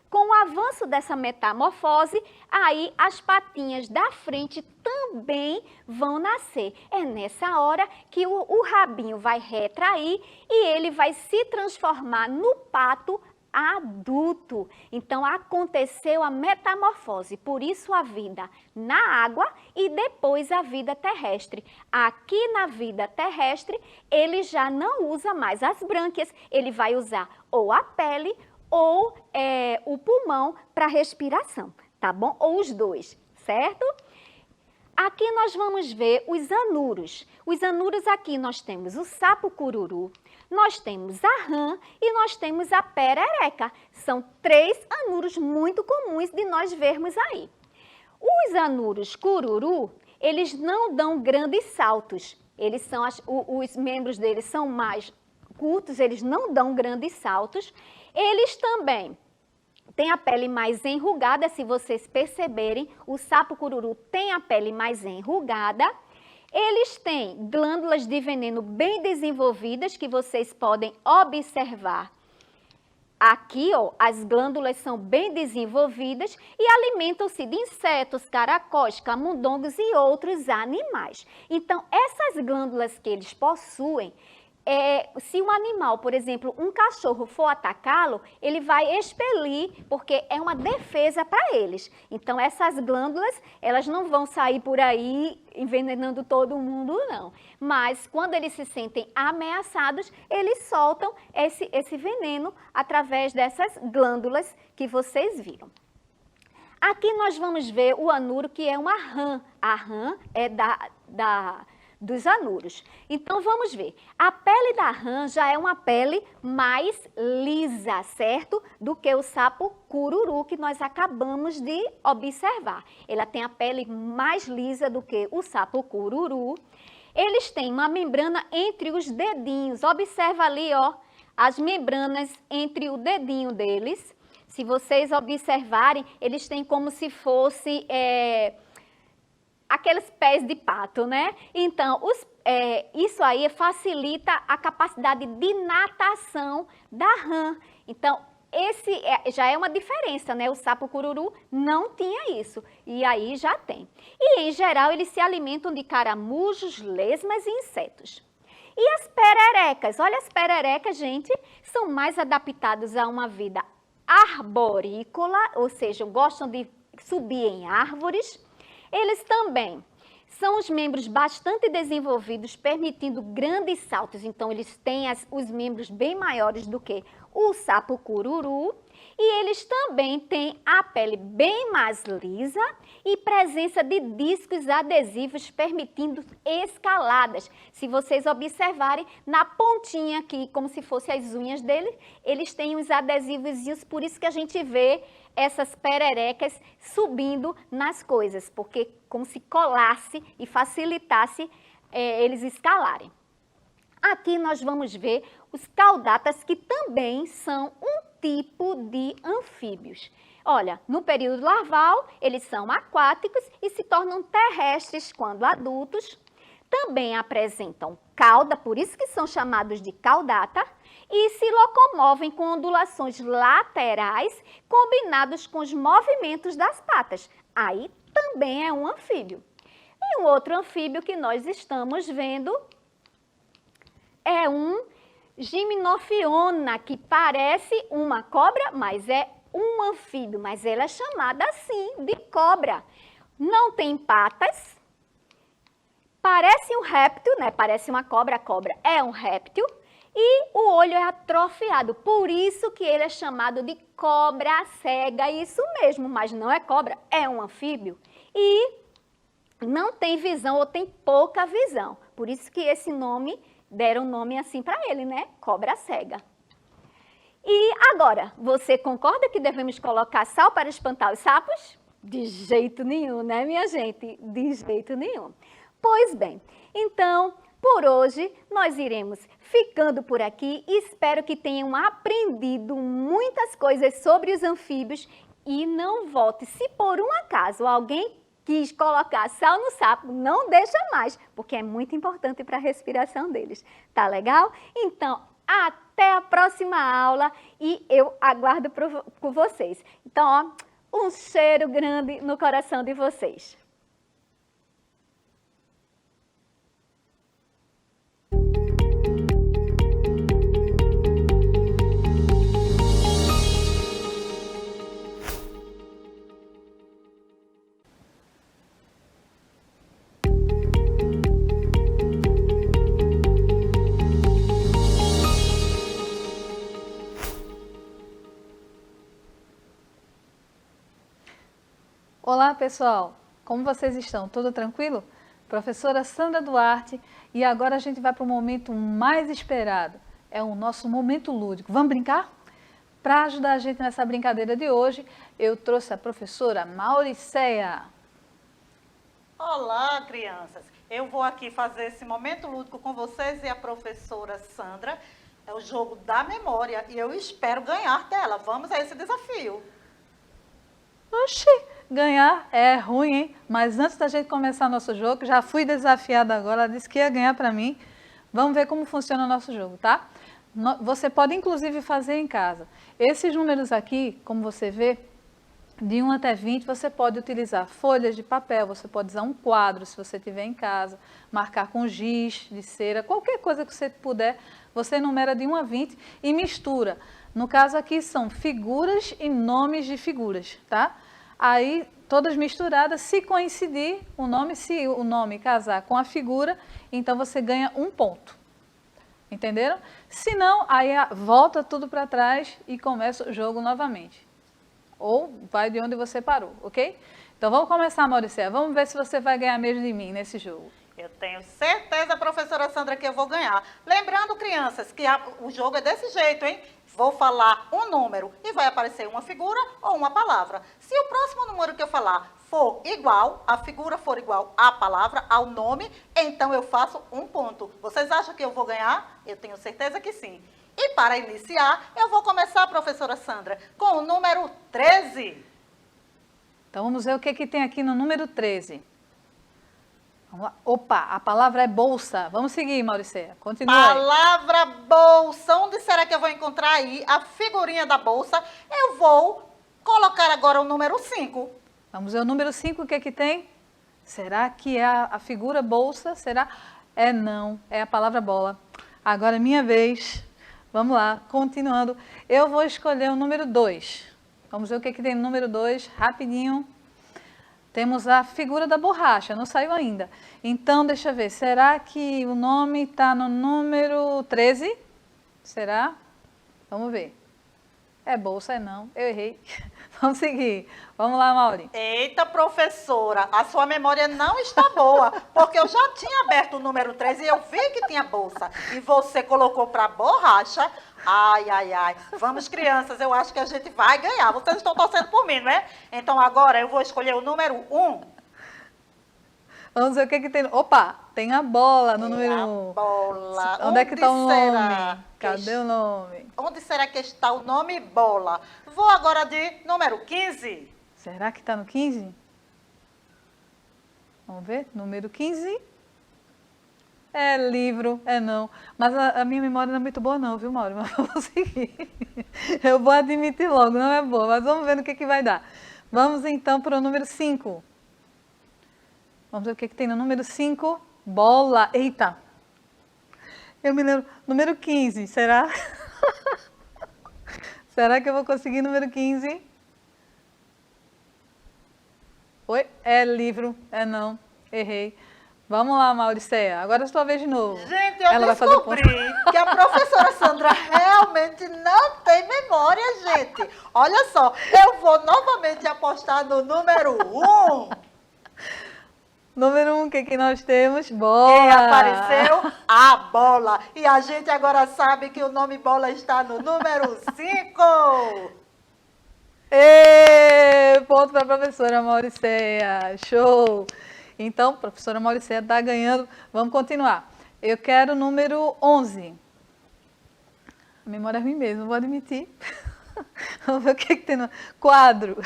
com o avanço dessa metamorfose, aí as patinhas da frente também vão nascer. É nessa hora que o rabinho vai retrair e ele vai se transformar no pato adulto. Então, aconteceu a metamorfose, por isso a vida na água e depois a vida terrestre. Aqui na vida terrestre, ele já não usa mais as brânquias, ele vai usar ou a pele ou o pulmão para respiração, tá bom? Ou os dois, certo? Aqui nós vamos ver os anuros. Os anuros aqui nós temos o sapo cururu, nós temos a rã e nós temos a perereca. São 3 anuros muito comuns de nós vermos aí. Os anuros cururu, eles não dão grandes saltos. Os membros deles são mais curtos, eles não dão grandes saltos. Eles também têm a pele mais enrugada, se vocês perceberem, o sapo cururu tem a pele mais enrugada. Eles têm glândulas de veneno bem desenvolvidas, que vocês podem observar. Aqui, ó, as glândulas são bem desenvolvidas e alimentam-se de insetos, caracóis, camundongos e outros animais. Então, essas glândulas que eles possuem, se um animal, por exemplo, um cachorro for atacá-lo, ele vai expelir, porque é uma defesa para eles. Então, essas glândulas, elas não vão sair por aí envenenando todo mundo, não. Mas, quando eles se sentem ameaçados, eles soltam esse veneno através dessas glândulas que vocês viram. Aqui nós vamos ver o anuro, que é uma rã. A rã é dos anuros. Então, vamos ver. A pele da rã já é uma pele mais lisa, certo? Do que o sapo cururu, que nós acabamos de observar. Ela tem a pele mais lisa do que o sapo cururu. Eles têm uma membrana entre os dedinhos. Observa ali, ó, as membranas entre o dedinho deles. Se vocês observarem, eles têm como se fosse aqueles pés de pato, né? Então, isso aí facilita a capacidade de natação da rã. Então, esse já é uma diferença, né? O sapo cururu não tinha isso, e aí já tem. E, em geral, eles se alimentam de caramujos, lesmas e insetos. E as pererecas? Olha, as pererecas, gente, são mais adaptadas a uma vida arborícola, ou seja, gostam de subir em árvores. Eles também são os membros bastante desenvolvidos, permitindo grandes saltos. Então, eles têm os membros bem maiores do que o sapo cururu. E eles também têm a pele bem mais lisa e presença de discos adesivos, permitindo escaladas. Se vocês observarem, na pontinha aqui, como se fossem as unhas deles, eles têm os adesivos, por isso que a gente vê essas pererecas subindo nas coisas, porque como se colasse e facilitasse eles escalarem. Aqui nós vamos ver os caudatas, que também são um tipo de anfíbios. Olha, no período larval, eles são aquáticos e se tornam terrestres quando adultos. Também apresentam cauda, por isso que são chamados de caudata, e se locomovem com ondulações laterais combinados com os movimentos das patas. Aí também é um anfíbio. E um outro anfíbio que nós estamos vendo é um gimnophiona, que parece uma cobra, mas é um anfíbio, mas ela é chamada assim, de cobra. Não tem patas, parece um réptil, né? Parece uma cobra, a cobra é um réptil, e o olho é atrofiado, por isso que ele é chamado de cobra cega, isso mesmo, mas não é cobra, é um anfíbio. E não tem visão ou tem pouca visão, por isso que esse nome, deram nome assim para ele, né? Cobra cega. E agora, você concorda que devemos colocar sal para espantar os sapos? De jeito nenhum, né, minha gente? De jeito nenhum. Pois bem, então, por hoje, nós iremos ficando por aqui. Espero que tenham aprendido muitas coisas sobre os anfíbios e não volte. Se por um acaso alguém quis colocar sal no sapo, não deixa mais, porque é muito importante para a respiração deles. Tá legal? Então, até a próxima aula e eu aguardo por vocês. Então, ó, um cheiro grande no coração de vocês. Olá, pessoal! Como vocês estão? Tudo tranquilo? Professora Sandra Duarte, e agora a gente vai para o momento mais esperado, é o nosso momento lúdico. Vamos brincar? Para ajudar a gente nessa brincadeira de hoje, eu trouxe a professora Mauriceia. Olá, crianças! Eu vou aqui fazer esse momento lúdico com vocês e a professora Sandra. É o jogo da memória e eu espero ganhar dela. Vamos a esse desafio. Oxi, ganhar é ruim, hein? Mas antes da gente começar nosso jogo, já fui desafiada agora, ela disse que ia ganhar para mim. Vamos ver como funciona o nosso jogo, tá? Você pode inclusive fazer em casa. Esses números aqui, como você vê, de 1 até 20, você pode utilizar folhas de papel, você pode usar um quadro, se você tiver em casa, marcar com giz de cera, qualquer coisa que você puder, você numera de 1 a 20 e mistura. No caso aqui são figuras e nomes de figuras, tá? Aí, todas misturadas, se coincidir o nome, se o nome casar com a figura, então você ganha 1 ponto. Entenderam? Se não, aí volta tudo para trás e começa o jogo novamente. Ou vai de onde você parou, ok? Então vamos começar, Mauriceia. Vamos ver se você vai ganhar mesmo de mim nesse jogo. Eu tenho certeza, professora Sandra, que eu vou ganhar. Lembrando, crianças, que o jogo é desse jeito, hein? Vou falar um número e vai aparecer uma figura ou uma palavra. Se o próximo número que eu falar for igual, a figura for igual à palavra, ao nome, então eu faço 1 ponto. Vocês acham que eu vou ganhar? Eu tenho certeza que sim. E para iniciar, eu vou começar, professora Sandra, com o número 13. Então vamos ver o que tem aqui no número 13. Vamos lá. Opa, a palavra é bolsa. Vamos seguir, Mauricéia. Continua aí. Palavra bolsa. Onde será que eu vou encontrar aí a figurinha da bolsa? Eu vou colocar agora o número 5. Vamos ver o número 5, o que é que tem? Será que é a figura bolsa? Será? É não, é a palavra bola. Agora é minha vez. Vamos lá, continuando. Eu vou escolher o número 2. Vamos ver o que é que tem no número 2, rapidinho. Temos a figura da borracha, não saiu ainda. Então, deixa eu ver, será que o nome está no número 13? Será? Vamos ver. É bolsa, é não, eu errei. Vamos seguir. Vamos lá, Mauri. Eita, professora, a sua memória não está boa, porque eu já tinha aberto o número 3 e eu vi que tinha bolsa. E você colocou para borracha. Ai, ai, ai. Vamos, crianças, eu acho que a gente vai ganhar. Vocês estão torcendo por mim, não é? Então agora eu vou escolher o número 1. Vamos ver o que é que tem. Opa, tem a bola no número 1. Bola. Onde é que está o será nome? Cadê o nome? Onde será que está o nome bola? Vou agora de número 15. Será que está no 15? Vamos ver, número 15. É livro, é não. Mas a minha memória não é muito boa não, viu, Mauro? Mas vamos seguir. Eu vou admitir logo, não é boa, mas vamos ver no que vai dar. Vamos então para o número 5. Vamos ver o que tem no número 5. Bola. Eita! Eu me lembro. Número 15, será? Será que eu vou conseguir número 15? Oi? É livro, é não. Errei. Vamos lá, Mauricéia. Agora é sua vez de novo. Gente, eu descobri que a professora Sandra realmente não tem memória, gente. Olha só, eu vou novamente apostar no número 1. Número 1, o que nós temos? Bola. E apareceu a bola. E a gente agora sabe que o nome bola está no número 5. Ponto para a professora Mauricéia. Show. Então, professora Mauricéia está ganhando. Vamos continuar. Eu quero o número 11. A memória é ruim mesmo, vou admitir. Vamos ver o que tem no quadro.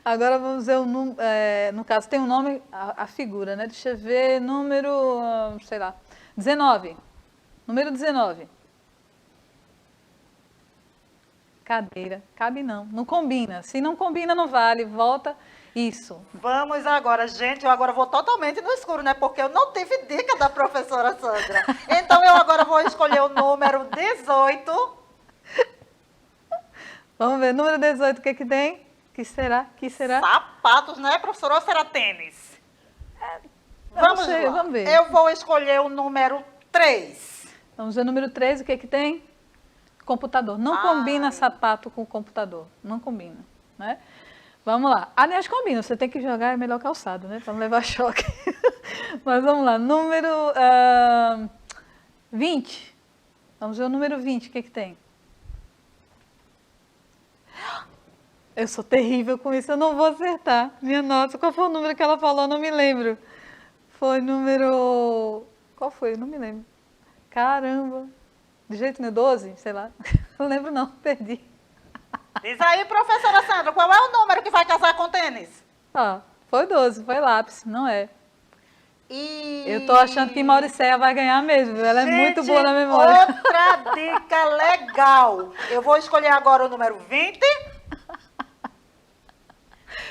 Agora vamos ver o número. No caso, tem um nome, a figura, né? Deixa eu ver. Número, sei lá, 19. Número 19. Cadeira. Cabe não. Não combina. Se não combina, não vale. Volta. Isso. Vamos agora, gente. Eu agora vou totalmente no escuro, né? Porque eu não tive dica da professora Sandra. Então eu agora vou escolher o número 18. Vamos ver, número 18, o que tem? Que será? Que será? Sapatos, né, professora? Ou será tênis? Vamos lá. Vamos ver. Eu vou escolher o número 3. Vamos ver o número 3, o que tem? Computador. Não combina sapato com computador. Não combina, né? Vamos lá. Aliás, combina. Você tem que jogar melhor calçado, né? Para não levar choque. Mas vamos lá. Número 20. Vamos ver o número 20, o que tem? Eu sou terrível com isso, eu não vou acertar. Minha nossa, qual foi o número que ela falou? Não me lembro. Foi número... Qual foi? Não me lembro. Caramba. De jeito nenhum, 12? Sei lá. Não lembro não, perdi. Diz aí, professora Sandra, qual é o número que vai casar com tênis? Foi 12, foi lápis, não é. E... Eu tô achando que Mauricéia vai ganhar mesmo, ela Gente, é muito boa na memória. Outra dica legal. Eu vou escolher agora o número 20.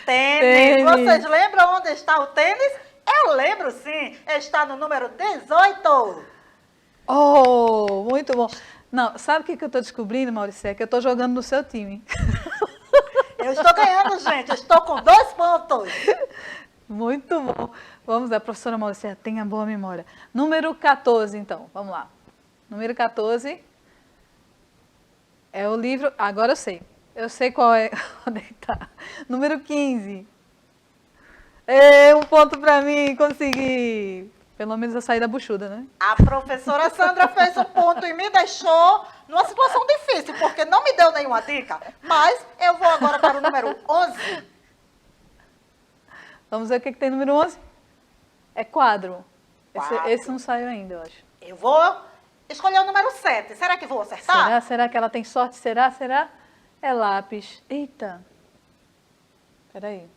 Tênis. Vocês lembram onde está o tênis? Eu lembro sim. Está no número 18. Oh, muito bom. Não, sabe o que eu estou descobrindo, Mauricéia? Que eu estou jogando no seu time. Eu estou ganhando, gente. Eu estou com 2 pontos. Muito bom. Vamos lá, professora Mauricéia, tenha boa memória. Número 14, então. Vamos lá. Número 14 é o livro... Agora eu sei. Eu sei qual é. Onde está? Número 15. Um ponto para mim, consegui. Pelo menos eu saí da buchuda, né? A professora Sandra fez um ponto e me deixou numa situação difícil, porque não me deu nenhuma dica. Mas eu vou agora para o número 11. Vamos ver o que tem no número 11? É quadro. Quadro. Esse não saiu ainda, eu acho. Eu vou escolher o número 7. Será que vou acertar? Será que ela tem sorte? Será? É lápis. Eita. Peraí.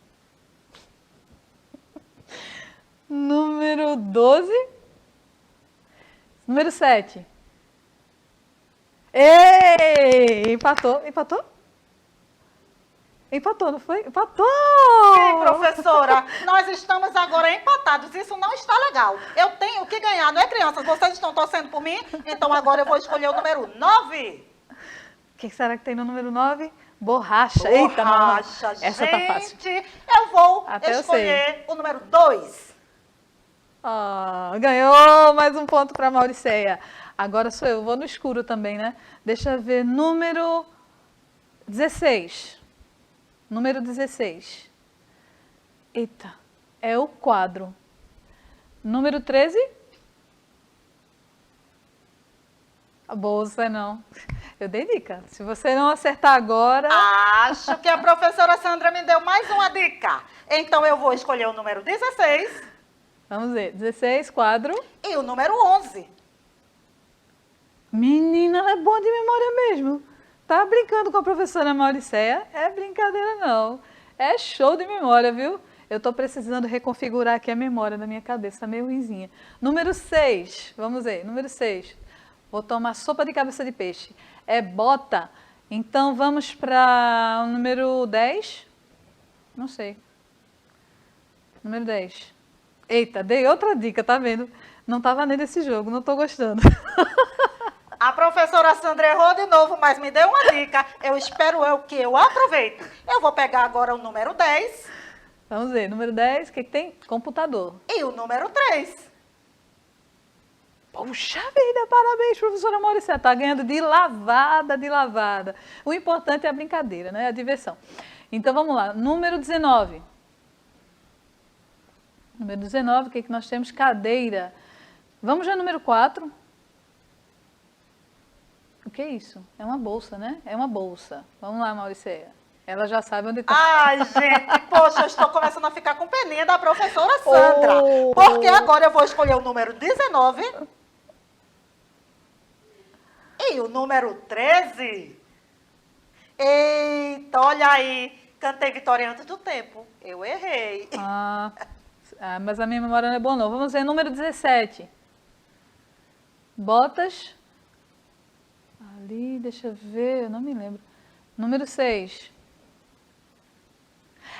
Número 12. Número 7. Ei! Empatou. Empatou, não foi? Empatou! Sim, professora, nós estamos agora empatados. Isso não está legal. Eu tenho que ganhar, não é, crianças? Vocês estão torcendo por mim? Então agora eu vou escolher o número 9. O que será que tem no número 9? Borracha. Eita, mamãe. Borracha, Essa tá fácil. gente, eu vou Até eu escolher o número 2. Ganhou mais um ponto para a Mauriceia. Agora sou eu, vou no escuro também, né? Deixa eu ver, número 16. Número 16. Eita, é o quadro. Número 13? A bolsa, não. Eu dei dica. Se você não acertar agora... Acho que a professora Sandra me deu mais uma dica. Então eu vou escolher o número 16. Vamos ver, 16, quadro. E o número 11. Menina, ela é boa de memória mesmo. Tá brincando com a professora Mauriceia? É brincadeira não. É show de memória, viu? Eu tô precisando reconfigurar aqui a memória da minha cabeça, tá meio ruinzinha. Número 6, vamos ver, número 6. Vou tomar sopa de cabeça de peixe. É bota. Então vamos para o número 10? Não sei. Número 10. Eita, dei outra dica, tá vendo? Não tá valendo esse jogo, não tô gostando. A professora Sandra errou de novo, mas me deu uma dica. Eu espero que eu aproveite. Eu vou pegar agora o número 10. Vamos ver, número 10, o que tem? Computador. E o número 3. Puxa vida, parabéns, professora Mauriceia. Tá ganhando de lavada, de lavada. O importante é a brincadeira, né? A diversão. Então vamos lá, número 19. Número 19, o que nós temos? Cadeira. Vamos já número 4. O que é isso? É uma bolsa, né? É uma bolsa. Vamos lá, Mauriceia. Ela já sabe onde está. Ai, gente, poxa, eu estou começando a ficar com peninha da professora Sandra. Porque agora eu vou escolher o número 19. E o número 13. Eita, olha aí. Cantei vitória antes do tempo. Eu errei. Mas a minha memória não é boa, não. Vamos ver, número 17. Botas. Ali, deixa eu ver, eu não me lembro. Número 6.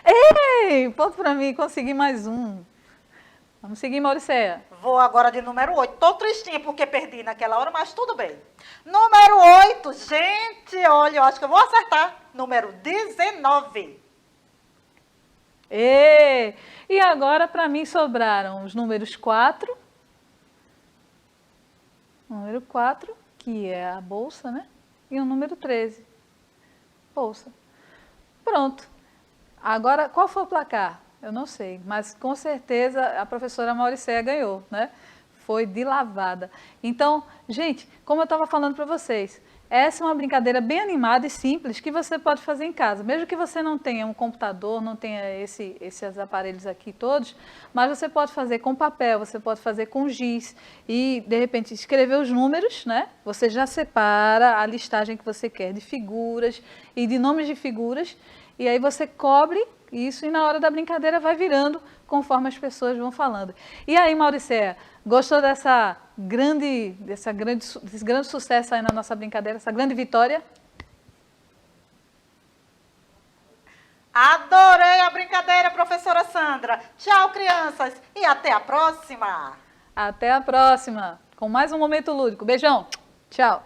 Ei, ponto para mim, consegui mais um. Vamos seguir, Mauriceia. Vou agora de número 8. Tô tristinha porque perdi naquela hora, mas tudo bem. Número 8, gente, olha, eu acho que eu vou acertar. Número 19. E agora, para mim, sobraram os números 4. Número 4, que é a bolsa, né? E o número 13. Bolsa. Pronto. Agora, qual foi o placar? Eu não sei, mas com certeza a professora Mauriceia ganhou, né? Foi de lavada. Então, gente, como eu estava falando para vocês, essa é uma brincadeira bem animada e simples que você pode fazer em casa. Mesmo que você não tenha um computador, não tenha esses aparelhos aqui todos, mas você pode fazer com papel, você pode fazer com giz e, de repente, escrever os números, né? Você já separa a listagem que você quer de figuras e de nomes de figuras e aí você cobre isso e na hora da brincadeira vai virando conforme as pessoas vão falando. E aí, Mauriceia, gostou desse grande sucesso aí na nossa brincadeira, essa grande vitória? Adorei a brincadeira, professora Sandra. Tchau, crianças, e até a próxima. Até a próxima, com mais um Momento Lúdico. Beijão, tchau.